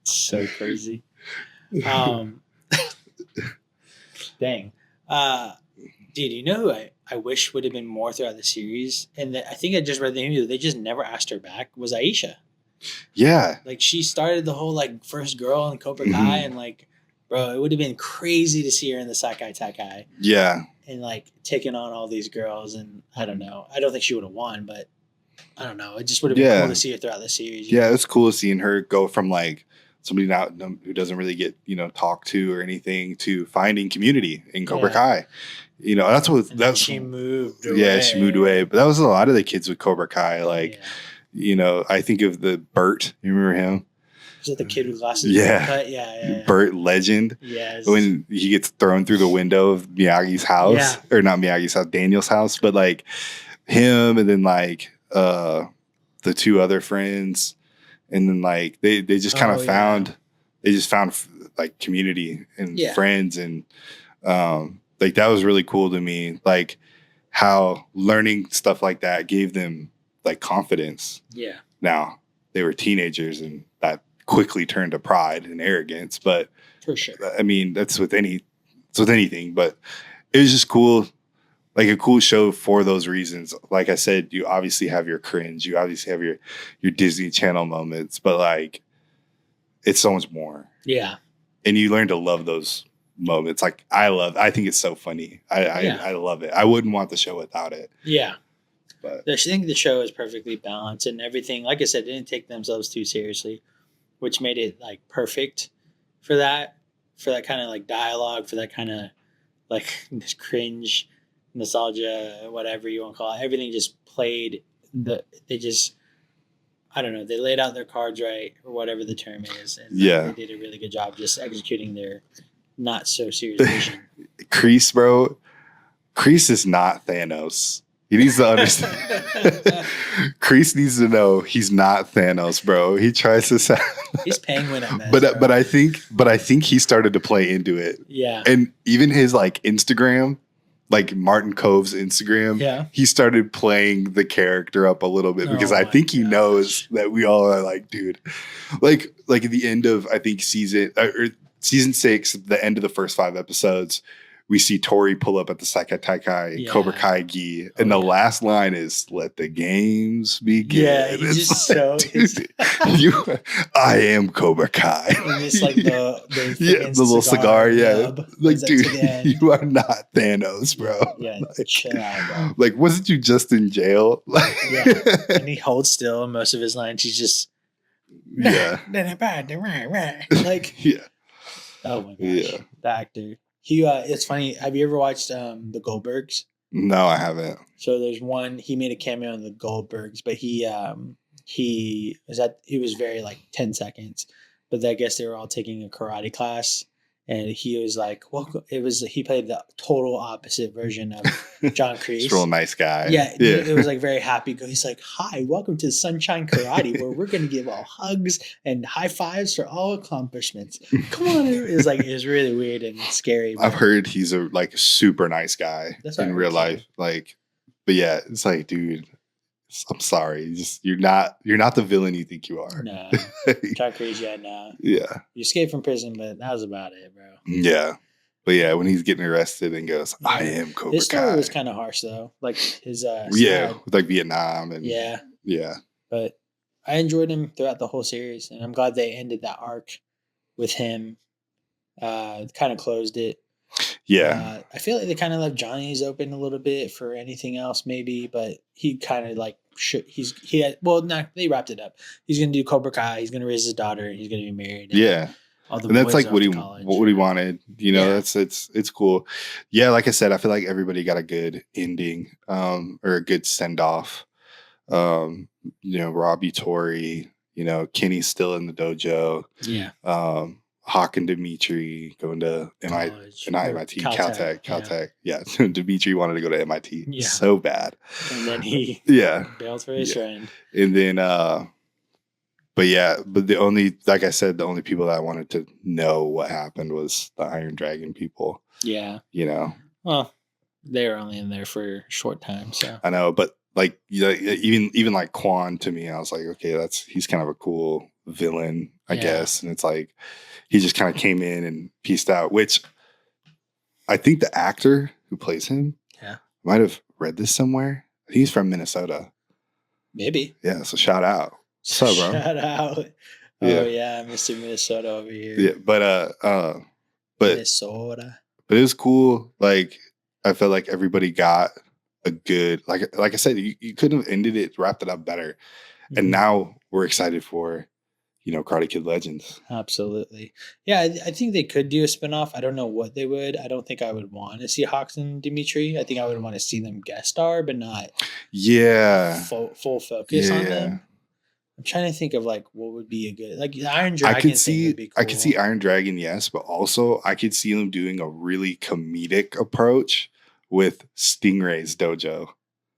So crazy. Dang. Dude, you know who I wish would have been more throughout the series? And I think I just read the interview. They just never asked her back. Was Aisha. Yeah. Like she started the whole like first girl in Cobra Kai and like, bro, it would have been crazy to see her in the Sakai Takai. Yeah. And like taking on all these girls, and I don't know. I don't think she would have won, but I don't know. It just would have been cool to see her throughout the series. Yeah, it's cool seeing her go from like somebody who doesn't really get, you know, talked to or anything to finding community in Cobra Kai. You know, she moved away. Yeah, she moved away. But that was a lot of the kids with Cobra Kai. Like, you know, I think of the Bert. You remember him? Was it the kid with glasses? Yeah. Bert Legend. Yes. When he gets thrown through the window of Miyagi's house. Yeah. Or not Miyagi's house, Daniel's house. But like him, and then like the two other friends. And then like they just kind of found like community and friends, and like that was really cool to me. Like how learning stuff like that gave them like confidence. Yeah. Now they were teenagers, and that quickly turned to pride and arrogance. But for sure, I mean, it's with anything. But it was just cool, like a cool show for those reasons. Like I said, you obviously have your cringe, you obviously have your Disney Channel moments, but like it's so much more. Yeah. And you learn to love those moments. Like I think it's so funny. I love it. I wouldn't want the show without it. Yeah. But I think the show is perfectly balanced and everything. Like I said, didn't take themselves too seriously, which made it like perfect for that kind of like dialogue, for that kind of like this cringe, nostalgia, whatever you want to call it. Everything just played. They just, I don't know, they laid out their cards right, or whatever the term is, and they did a really good job just executing their not so serious vision. Kreese, bro. Kreese is not Thanos. He needs to understand. Kreese needs to know he's not Thanos, bro. He tries to sound. He's Penguin at best. But I think he started to play into it. Yeah. And even his like Instagram, like Martin Cove's Instagram, he started playing the character up a little bit because I think he knows that we all are like, dude, like at the end of I think season 6, the end of the first 5 episodes. We see Tori pull up at the Sakatai Cobra Kai gi, and the last line is "Let the games begin." Yeah, he's just like, dude, I am Cobra Kai. And it's like the little cigar. Like, dude, you are not Thanos, bro. Yeah, like, chill out, bro. Like, wasn't you just in jail? And he holds still most of his lines. He's just like oh my gosh, the actor. It's funny. Have you ever watched the Goldbergs? No, I haven't. So there's one. He made a cameo in the Goldbergs, but he was very like 10 seconds. But I guess they were all taking a karate class, and he was like, "Well, he played the total opposite version of John Kreese." He's a real nice guy. Yeah, it was like very happy. He's like, "Hi, welcome to Sunshine Karate, where we're going to give all hugs and high fives for all accomplishments. Come on!" It was really weird and scary. I've heard he's a like super nice guy in real life. Like, but yeah, it's like, dude, I'm sorry, you're not the villain you think you are. No, John Kreese, no. Yeah, you escaped from prison, but that was about it, bro. Yeah. But yeah, when he's getting arrested and goes, I am Cobra Kai. His story was kind of harsh, though. Like his with like Vietnam and yeah. But I enjoyed him throughout the whole series, and I'm glad they ended that arc with him. Kind of closed it. Yeah. I feel like they kind of left Johnny's open a little bit for anything else, maybe, but he kind of like they wrapped it up. He's gonna do Cobra Kai. He's gonna raise his daughter. And he's gonna be married. And that's like what he wanted. You know, it's cool. Yeah, like I said, I feel like everybody got a good ending, or a good send off. You know, Robbie, Tori, you know, Kenny's still in the dojo. Yeah. Hawk and Dimitri going to MIT, Caltech. Yeah. Dimitri wanted to go to MIT so bad. And then he bailed for his friend. And then but the only, like I said, the only people that I wanted to know what happened was the Iron Dragon people. Yeah. You know. Well, they were only in there for a short time, so I know, but like even like Quan, to me, I was like, okay, he's kind of a cool villain, I guess. And it's like he just kind of came in and pieced out, which I think the actor who plays him might have read this somewhere. I think he's from Minnesota. Maybe. Yeah, so shout out. What's up, bro? Shout out. Oh yeah, Mr. Minnesota over here. Yeah, but Minnesota. But it was cool. Like I felt like everybody got a good, like I said, you couldn't have ended it, wrapped it up better. Mm-hmm. And now we're excited for, you know, Karate Kid Legends. Absolutely. Yeah, I think they could do a spinoff. I don't know what they would. I don't think I would want to see Hawks and Dimitri. I think I would want to see them guest star, but not full focus on them. I'm trying to think of like what would be a good, like the Iron Dragon. Would be cool. I could see Iron Dragon, yes, but also I could see them doing a really comedic approach with Stingray's dojo.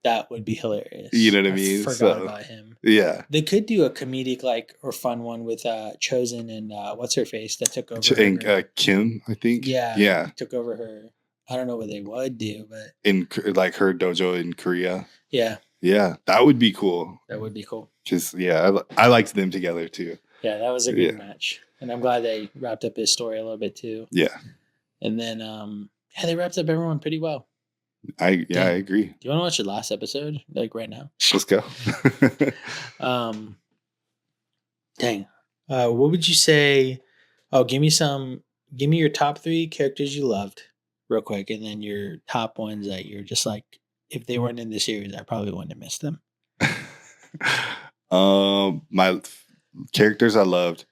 That would be hilarious. You know what I mean? Forgot about him. Yeah. They could do a comedic or fun one with Chosen and what's her face that took over and Kim, I think. Yeah. Took over her I don't know what they would do, but in like her dojo in Korea. yeah, Yeah, that would be cool. that would be cool. Because I liked them together too. Yeah, that was a good Yeah, match, and I'm glad they wrapped up his story a little bit too. yeah, And then, yeah, they wrapped up everyone pretty well. I Dang. agree. Do you want to watch the last episode, like right now? Let's go. Dang. What would you say? Oh, give me your top 3 characters you loved, real quick, and then your top ones that you're just like, if they weren't in the series, I probably wouldn't have missed them. My characters I loved,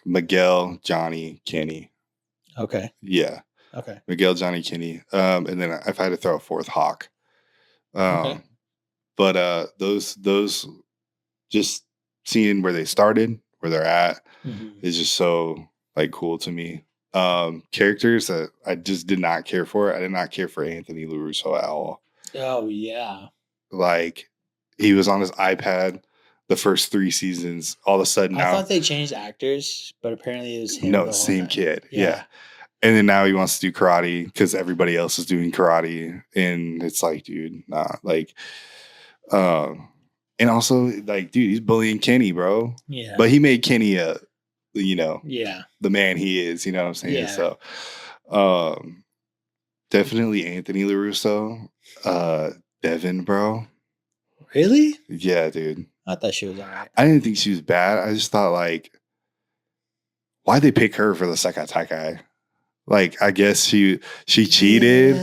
Miguel, Johnny, Kenny. Okay. Yeah. Okay. Miguel, Johnny, Kenny. And then if I had to throw a fourth, Hawk. Okay. But those just seeing where they started, where they're at, is just so like cool to me. Characters that I just did not care for. I did not care for Anthony LaRusso at all. Oh yeah. Like he was on his iPad the first 3 seasons. All of a sudden now, I thought they changed actors, but apparently it was him. no, same kid. Yeah. And then now he wants to do karate because everybody else is doing karate. And it's like, dude, nah. Like, and also, like, dude, he's bullying Kenny, bro. Yeah. But he made Kenny the man he is, you know what I'm saying? Yeah. So, definitely Anthony LaRusso. Devin, bro. Really? Yeah, dude. I thought she was all right. I didn't think she was bad. I just thought, like, why'd they pick her for the Sekai guy? Like, I guess she cheated,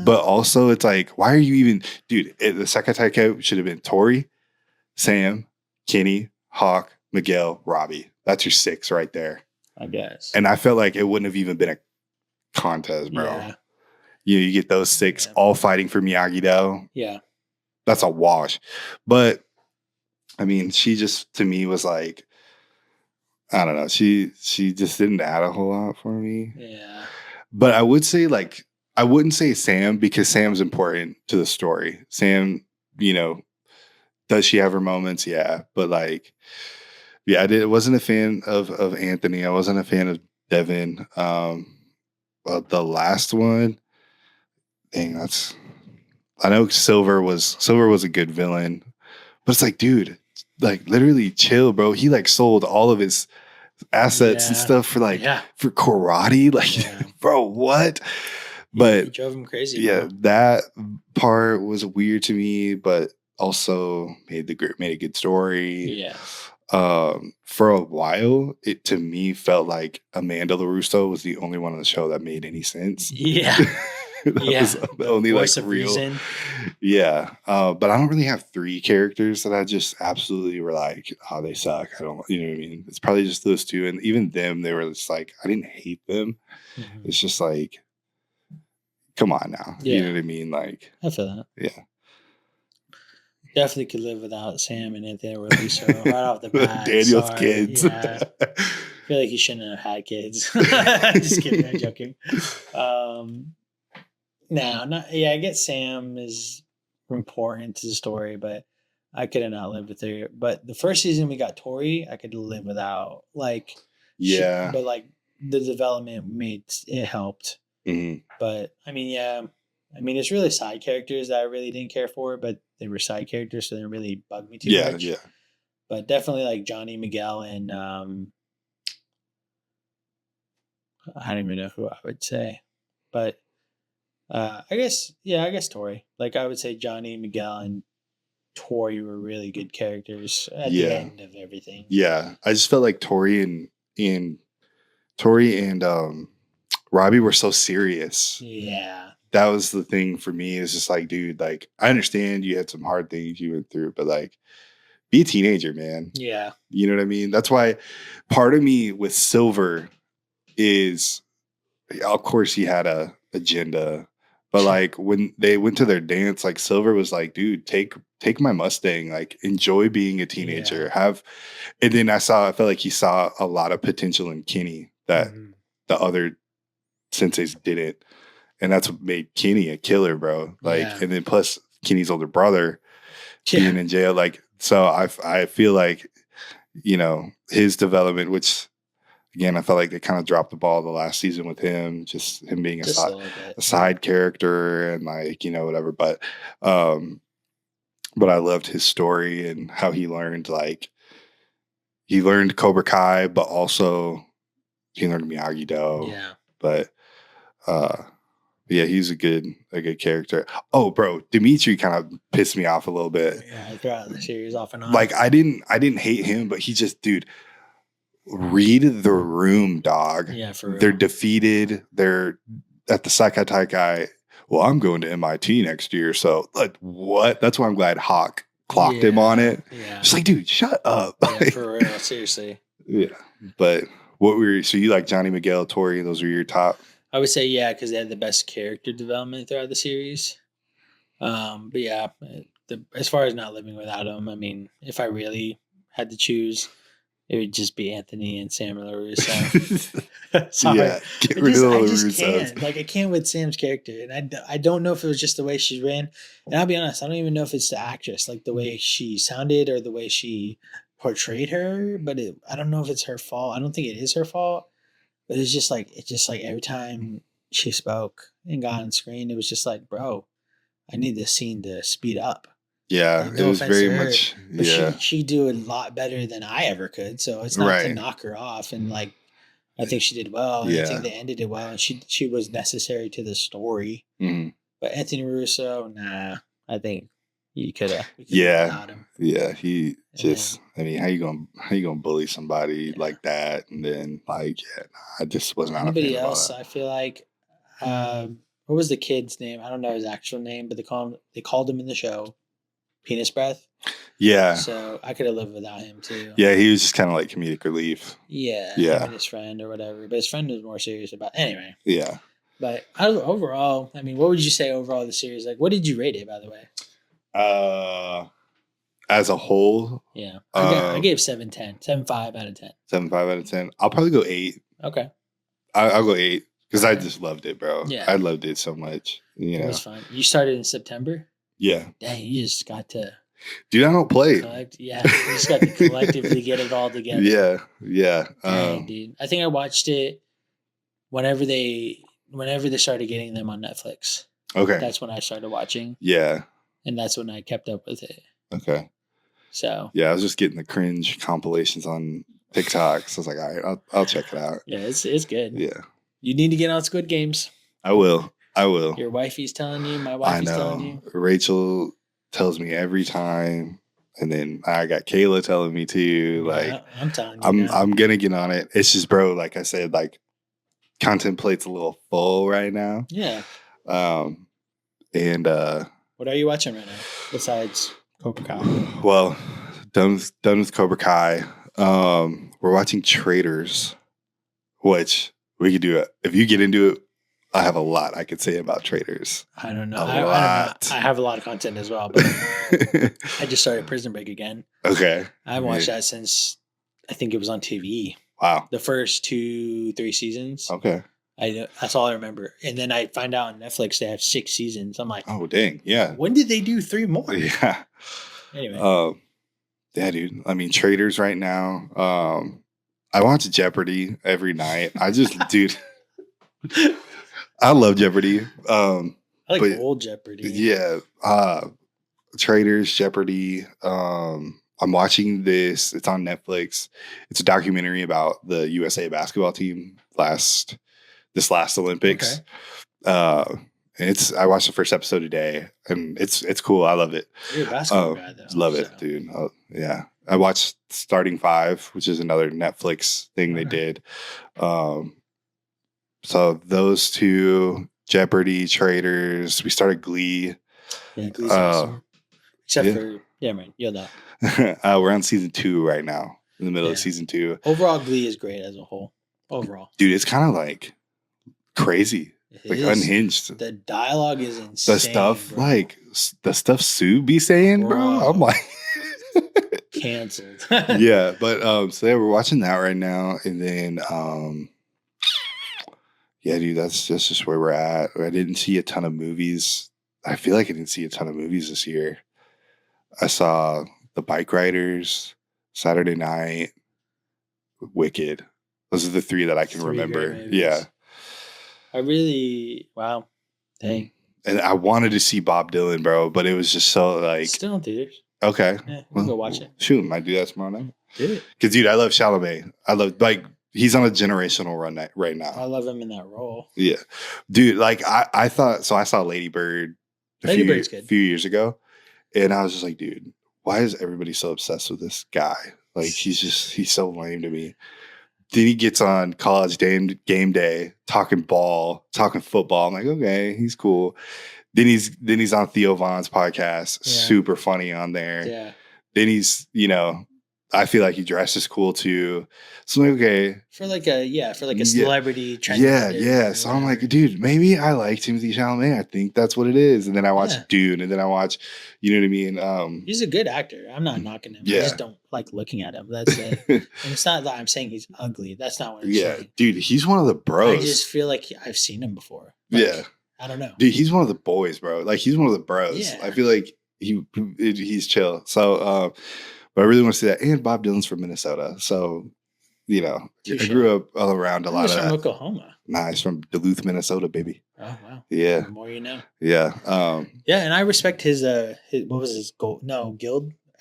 but also it's like, why are you even, dude? The Sekai should have been Tori, Sam, Kenny, Hawk, Miguel, Robbie. That's your 6 right there. I guess. And I felt like it wouldn't have even been a contest, bro. Yeah. You get those 6 all fighting for Miyagi-Do. Yeah. That's a wash. But I mean, she just to me was like, I don't know. She just didn't add a whole lot for me. Yeah. But I would say, like, I wouldn't say Sam because Sam's important to the story. Sam, does she have her moments? Yeah. But like, yeah, I wasn't a fan of Anthony. I wasn't a fan of Devin. The last one, dang, I know Silver was a good villain, but it's like, dude, like literally chill, bro. He like sold all of his assets and stuff for for karate. Like, bro, what? But he drove him crazy. Yeah, bro. that part was weird to me, but also made a good story. Yeah. For a while, it to me felt like Amanda LaRusso was the only one on the show that made any sense. Yeah. That was the only like real reason. Yeah. But I don't really have 3 characters that I just absolutely were like, oh, they suck. I don't, you know what I mean? It's probably just those 2. And even them, they were just like, I didn't hate them. Mm-hmm. It's just like, come on now. Yeah. You know what I mean? Like, I feel that. Yeah. Definitely could live without Sam and Anthony LaRusso right off the bat. Daniel's kids. Yeah. I feel like he shouldn't have had kids. Just kidding. I'm joking. I guess Sam is important to the story, but I could have not lived with her. But the first season we got Tori, I could live without. Like, yeah. but like the development it helped. Mm-hmm. But I mean, yeah. I mean, it's really side characters that I really didn't care for, but they were side characters, so they didn't really bug me too much. Yeah. But definitely like Johnny, Miguel, and I don't even know who I would say, but I guess Tori. Like I would say Johnny, Miguel, and Tori were really good characters at the end of everything. Yeah, I just felt like Tori and Robbie were so serious. Yeah. That was the thing for me. Is just like, dude, like I understand you had some hard things you went through, but like be a teenager, man. Yeah. You know what I mean? That's why part of me with Silver is, of course he had a agenda, but like when they went to their dance, like Silver was like, dude, take my Mustang, like enjoy being a teenager. And then I felt like he saw a lot of potential in Kenny that the other senseis didn't. And that's what made Kenny a killer, bro. Like, and then plus Kenny's older brother being in jail. Like, so I feel like, his development, which again, I felt like they kind of dropped the ball the last season with him, just him being Just a little bit. a side character and like, whatever. But I loved his story and how he learned Cobra Kai, but also he learned Miyagi-Do. Yeah. But yeah, he's a good character. Oh, bro, Dimitri kind of pissed me off a little bit. Yeah, throughout the series, off and on. Like I didn't hate him, but he just, dude, read the room, dog. Yeah, for real. They're defeated. They're at the Sakatai guy. Well, I'm going to MIT next year. So like, what? That's why I'm glad Hawk clocked him on it. Yeah. Just like, dude, shut up. Yeah, for real. Seriously. Yeah. But so you like Johnny Miguel, Tori, those were your top? I would say, yeah, because they had the best character development throughout the series. But yeah, as far as not living without him, I mean, if I really had to choose, it would just be Anthony and Sam LaRusso. Sorry. Yeah, get rid of the I just Russos. can't. Like, I can't with Sam's character. And I don't know if it was just the way she ran. And I'll be honest, I don't even know if it's the actress, like the way she sounded or the way she portrayed her. But I don't know if it's her fault. I don't think it is her fault. But it's just like every time she spoke and got on screen, it was just like, bro, I need this scene to speed up. Yeah, Like, it was very much. But Yeah, she do a lot better than I ever could. So it's not to knock her off. And like, I think she did well. And I think they ended it well. And she was necessary to the story. Mhm. But Anthony Russo, nah, I think you could have. Yeah, without him. yeah. He just. I mean, how you gonna bully somebody like that? And then like, yeah, I just was not. Anybody else? I feel like. What was the kid's name? I don't know his actual name, but they called him in the show Penis Breath. Yeah. So I could have lived without him too. Yeah, he was just kind of like comedic relief. Yeah. Yeah. Him and his friend or whatever. But his friend was more serious about it. Anyway. Yeah. But overall, I mean, what would you say overall the series? Like, what did you rate it, by the way? As a whole. Yeah. I gave 7.10. 7.5 out of 10. 7.5 out of 10. I'll probably go 8. Okay. I'll go 8 because I just loved it, bro. Yeah. I loved it so much. You know. It was fun. You started in September? Yeah. Dang, you just got to. Dude, I don't play. Yeah, you just got to collectively get it all together. Yeah, yeah. Dang, dude. I think I watched it whenever they started getting them on Netflix. Okay. That's when I started watching. Yeah. And that's when I kept up with it. Okay. So. Yeah, I was just getting the cringe compilations on TikTok. So I was like, all right, I'll check it out. Yeah, it's good. Yeah. You need to get on Squid Games. I will. Your wifey's telling you. My wifey's telling you. Rachel tells me every time, and then I got Kayla telling me too. Like, I'm telling you, I'm gonna get on it. It's just, bro, like I said, like content plate's a little full right now. Yeah. And what are you watching right now besides Cobra Kai? Well, done with Cobra Kai. We're watching Traitors, which we could do it if you get into it. I have a lot I could say about Traitors. I don't know. I have a lot of content as well, but I just started Prison Break again. Okay. I haven't watched that since I think it was on TV. Wow. The first 2-3 seasons. Okay. That's all I remember. And then I find out on Netflix they have 6 seasons. I'm like, oh dang, yeah. When did they do 3 more? Yeah. Anyway. Yeah, dude. I mean, Traitors right now. I watch Jeopardy every night. I just, dude. I love Jeopardy. I like old Jeopardy. Yeah. Traitors, Jeopardy. I'm watching this. It's on Netflix. It's a documentary about the USA basketball team this last Olympics. Okay. And I watched the first episode today, and it's cool. I love it. You're a basketball guy, though. Love it, dude. Yeah. I watched Starting Five, which is another Netflix thing they did. So those two, Jeopardy, Traitors. We started Glee. Yeah, Glee's awesome. Except for man, you're that. We're on season 2 right now, in the middle of season 2. Overall, Glee is great as a whole. Overall, dude, it's kind of like crazy, unhinged. The dialogue is insane. The stuff Sue be saying, bro. I'm like canceled. Yeah, but so we're watching that right now, and then yeah, dude, that's just where we're at. I didn't see a ton of movies. I feel like I didn't see a ton of movies this year. I saw The Bike Riders, Saturday Night, Wicked. Those are the three that I can 3 great remember. movies. Yeah. Wow. Dang. And I wanted to see Bob Dylan, bro, but it was just so like Still in theaters. okay. Yeah, we'll go watch it. Shoot, might do that tomorrow night. Do it. Because dude, I love Chalamet. I love like he's on a generational run right now. I love him in that role. Yeah, dude. Like I thought. So I saw Lady Bird a few years ago, and I was just like, dude, why is everybody so obsessed with this guy? Like he's so lame to me. Then he gets on college game day, talking ball, talking football. I'm like, okay, he's cool. Then he's on Theo Von's podcast, super funny on there. Yeah. Then he's, I feel like he dresses cool too. So I'm like, okay. For like a celebrity trend. Yeah. So I'm like, dude, maybe I like Timothy Chalamet. I think that's what it is. And then I watch Dune, and then I watch, you know what I mean? He's a good actor. I'm not knocking him. Yeah. I just don't like looking at him. That's it. And it's not that I'm saying he's ugly. That's not what I'm saying. Dude, he's one of the bros. I just feel like I've seen him before. I don't know. Dude, he's one of the boys, bro. Like he's one of the bros. Yeah. I feel like he's chill. So but I really want to see that. And Bob Dylan's from Minnesota. So, I grew up all around a lot of from Oklahoma. Nah, he's from Duluth, Minnesota, baby. Oh wow. Yeah. The more you know. Yeah. And I respect his what was his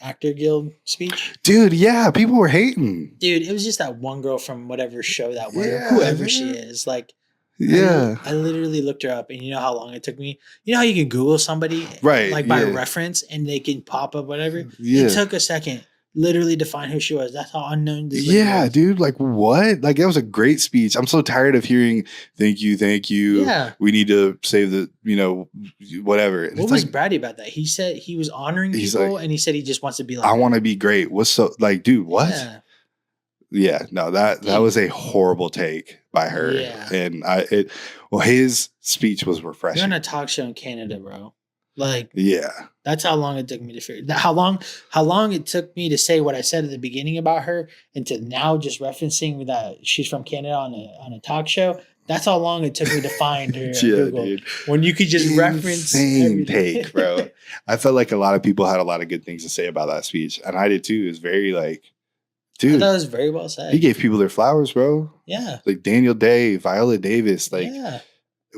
actor guild speech. Dude, yeah, people were hating. Dude, it was just that one girl from whatever show that was, whoever she is. Like, I literally looked her up, and you know how long it took me? You know how you can Google somebody like by reference and they can pop up whatever? Yeah. It took a second literally to find who she was. That's how unknown this was. Dude, like what? Like that was a great speech. I'm so tired of hearing thank you. Yeah. We need to save the, whatever. And what was bratty about that? He said he was honoring people, and he said he just wants to be like, I want to be great. What's so like, dude, what? Yeah, no, that was a horrible take by her. Yeah. And his speech was refreshing. You're on a talk show in Canada, bro. Like, that's how long it took me to figure how long it took me to say what I said at the beginning about her, and to now just referencing that she's from Canada on a talk show. That's how long it took me to find her. Google, dude. When you could just reference same take, bro. I felt like a lot of people had a lot of good things to say about that speech, and I did too. It was very like, dude, I thought it was very well said. He gave people their flowers, bro. Yeah, like Daniel Day, Viola Davis, like. Yeah.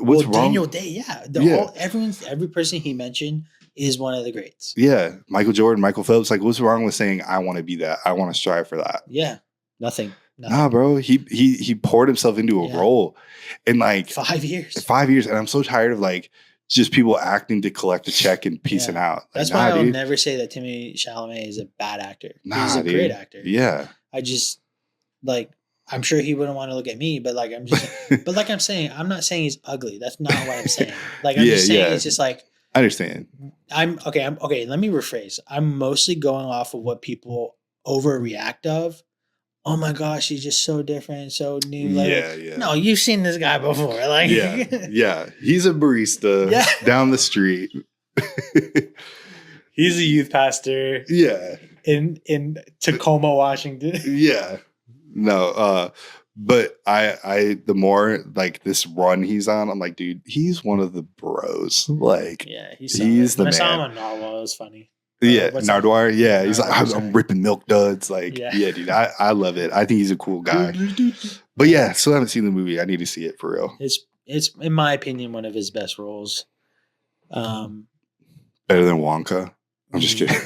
What's wrong? Daniel Day, every person he mentioned is one of the greats. Yeah, Michael Jordan, Michael Phelps. Like, what's wrong with saying I want to be that? I want to strive for that. Yeah, nothing. Nah, bro. He poured himself into a role in like 5 years. 5 years, and I'm so tired of like just people acting to collect a check and piecing out. Like, that's why I'll never say that Timothy Chalamet is a bad actor. He's a great actor. Yeah, I just like. I'm sure he wouldn't want to look at me, but like I'm saying, I'm not saying he's ugly. That's not what I'm saying. Like I'm just saying it's just like I understand. I'm okay. Let me rephrase. I'm mostly going off of what people overreact of. Oh my gosh, he's just so different, so new. Like, no, you've seen this guy before. Like, he's a barista down the street. He's a youth pastor. Yeah, in Tacoma, Washington. Yeah. No, but I the more like this run he's on, I'm like, dude, he's one of the bros. Like, he's the man. I saw him on Narwhal, it was funny. Yeah, Nardwar. Yeah, he's like, I'm ripping milk duds. Like, dude, I love it. I think he's a cool guy. But yeah, still haven't seen the movie. I need to see it for real. It's in my opinion one of his best roles. Better than Wonka. I'm just kidding.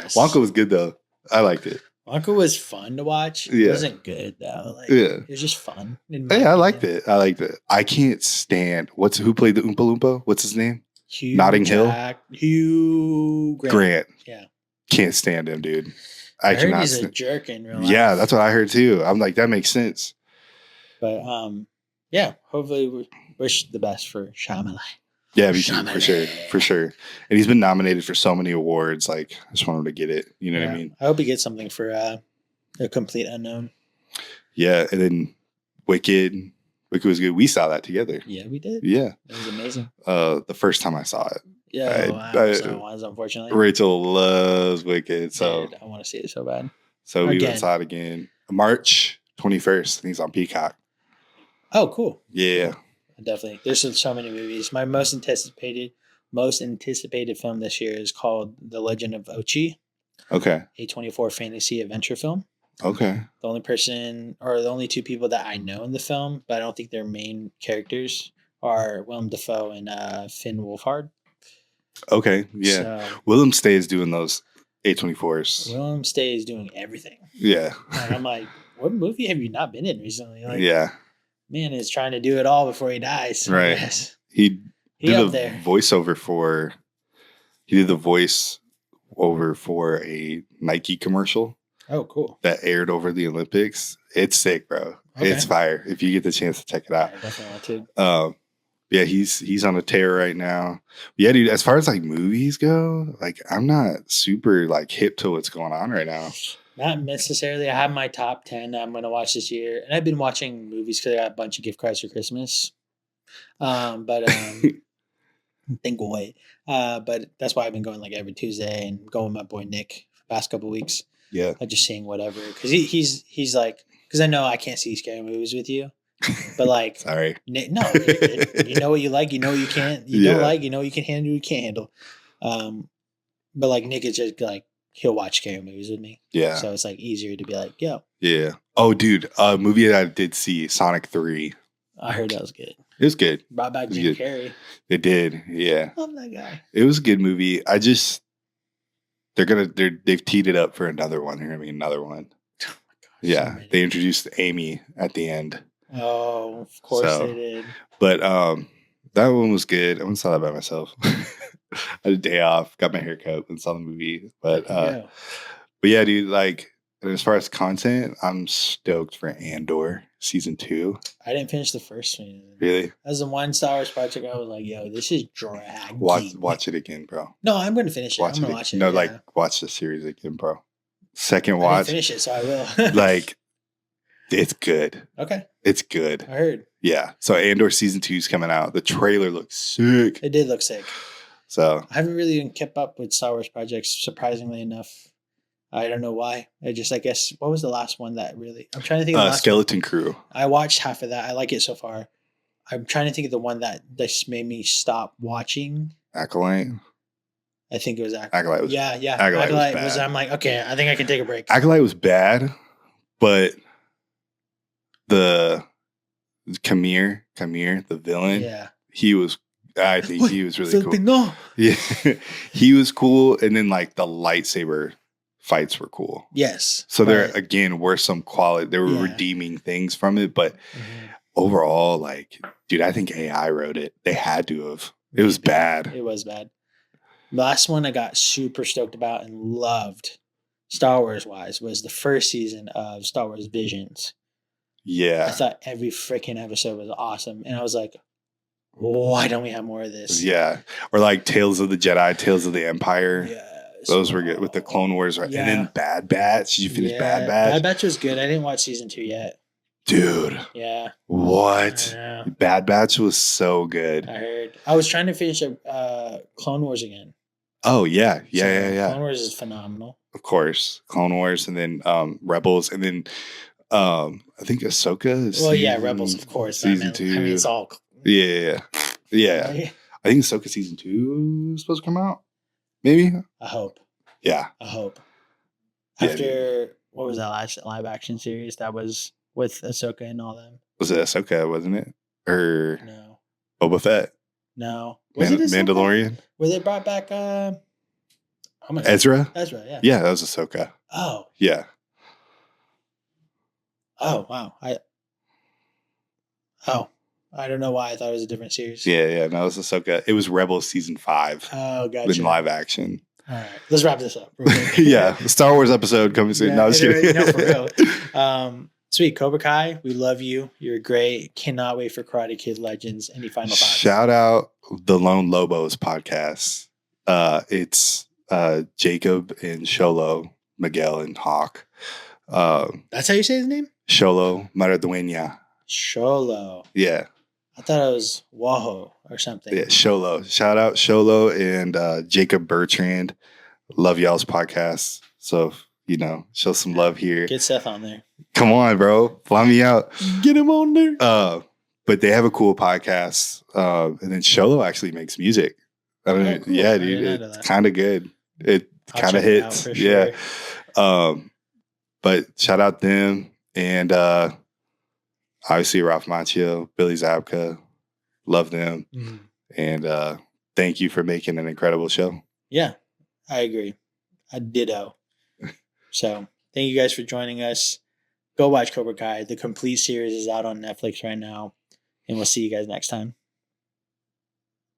Wonka was good though. I liked it. Wonka was fun to watch. It wasn't good though. Like, it was just fun. I liked it. I can't stand who played the Oompa Loompa? What's his name? Notting Hill. Hugh Grant. Yeah. Can't stand him, dude. I heard he's a jerk in real life. Yeah, that's what I heard too. I'm like, that makes sense. But hopefully we wish the best for Shyamalan. Yeah, me too, for sure. And he's been nominated for so many awards. Like, I just want him to get it. You know what I mean? I hope he gets something for A Complete Unknown. Yeah, and then Wicked was good. We saw that together. Yeah, we did. Yeah, it was amazing. The first time I saw it. Yeah, unfortunately. Rachel loves Wicked, so dude, I want to see it so bad. So we went saw it again, March 21st. I think it's on Peacock. Oh, cool. Yeah. Definitely. There's so many movies. My most anticipated film this year is called The Legend of Ochi. Okay. A 24 fantasy adventure film. Okay. The only person, or the only two people that I know in the film, but I don't think they're main characters, are Willem Dafoe and Finn Wolfhard. Okay. Yeah. So Willem stays doing those A24s. Willem stays doing everything. Yeah. And I'm like, what movie have you not been in recently? Like, yeah. man is trying to do it all before he dies. Right. Yes. He did up a there. voiceover for. He did the voice over for a Nike commercial. Oh, cool. That aired over the Olympics. It's sick, bro. Okay. It's fire. If you get the chance to check it out. I definitely want to. Yeah, he's on a tear right now. Yeah, dude, as far as like movies go, like I'm not super like hip to what's going on right now. Not necessarily. I have my top 10 that I'm going to watch this year. And I've been watching movies because I got a bunch of gift cards for Christmas. Think away. But that's why I've been going like every Tuesday and going with my boy Nick for the past couple of weeks. Yeah. Just seeing whatever. Because he's like, because I know I can't see scary movies with you. But like, sorry. Nick, no, you know what you like, you know what you can't, don't like, you know what you can handle, you can't handle. But like Nick is just like, he'll watch scary movies with me. Yeah. So it's like easier to be like, yo. Yeah. Oh, dude, a movie that I did see, Sonic 3. I heard that was good. It was good. Brought back Jim Carrey. It did. Yeah. Love that guy. It was a good movie. They've teed it up for another one. They're gonna be another one. Oh my gosh. Yeah. So they introduced Amy at the end. Oh, of course they did. But that one was good. I went and saw that by myself. I had a day off, got my haircut, and saw the movie. But yeah, dude, like as far as content, I'm stoked for Andor season 2. I didn't finish the first one. Really? That was the one Star Wars project I was like, yo, this is dragging. Watch it again, bro. No, I'm going to finish it. I'm going to watch it. No, like watch the series again, bro. Second watch. I didn't finish it, so I will. Like, it's good. Okay. It's good. I heard. Yeah. So Andor season 2 is coming out. The trailer looks sick. It did look sick. So I haven't really even kept up with Star Wars projects, surprisingly enough. I don't know why. I guess, what was the last one that really... I'm trying to think of the last Skeleton Crew. I watched half of that. I like it so far. I'm trying to think of the one that just made me stop watching. Acolyte? I think it was Acolyte. Acolyte was, yeah. Acolyte was I'm like, okay, I think I can take a break. Acolyte was bad, but the Kamir, the villain, I think he was really cool. No. Yeah, he was cool, and then like the lightsaber fights were cool. Yes. So there again were some quality. There were redeeming things from it, but overall, like, dude, I think AI wrote it. They had to have. It was bad. It was bad. The last one I got super stoked about and loved, Star Wars wise, was the first season of Star Wars Visions. Yeah. I thought every freaking episode was awesome, and I was like, why don't we have more of this? Yeah. Or like Tales of the Jedi, Tales of the Empire. Yes. Those were good with the Clone Wars. Right? Yeah. And then Bad Batch. Did you finish Bad Batch? Bad Batch was good. I didn't watch season 2 yet. Dude. Yeah. What? Bad Batch was so good. I heard. I was trying to finish Clone Wars again. Oh, yeah. Clone Wars is phenomenal. Of course. Clone Wars and then Rebels and then I think Ahsoka. Well, yeah, Rebels, of course. Season 2. I mean, it's all... Yeah. I think Ahsoka season 2 is supposed to come out. Maybe. I hope. Yeah. I hope. After, what was that last live action series that was with Ahsoka and all them? Was it Ahsoka, wasn't it? Or no. Boba Fett? No. Was it Mandalorian? Where they brought back Ezra? Ezra, yeah. Yeah, that was Ahsoka. Oh. Yeah. Oh, wow. I don't know why I thought it was a different series. Yeah. No, it was Ahsoka. It was Rebels season 5. Oh, gotcha. In live action. All right. Let's wrap this up. Yeah. The Star Wars episode coming soon. No, I was kidding. No, for real. Sweet. Cobra Kai, we love you. You're great. Cannot wait for Karate Kid Legends. Any final thoughts? Shout out the Lone Lobos podcast. It's Jacob and Sholo, Miguel and Hawk. That's how you say his name? Sholo Maraduena. Sholo. Yeah. I thought it was Waho or something. Yeah, Sholo. Shout out Sholo and Jacob Bertrand. Love y'all's podcast. So, show some love here. Get Seth on there. Come on, bro. Fly me out. Get him on there. But they have a cool podcast. And then Sholo actually makes music. I don't know. Cool. Yeah, dude. It's kind of good. It kind of hits. Sure. Yeah. But shout out them and obviously Ralph Macchio, Billy Zabka. Love them. Mhm. And thank you for making an incredible show. Yeah, I agree. I ditto. So thank you guys for joining us. Go watch Cobra Kai. The complete series is out on Netflix right now. And we'll see you guys next time.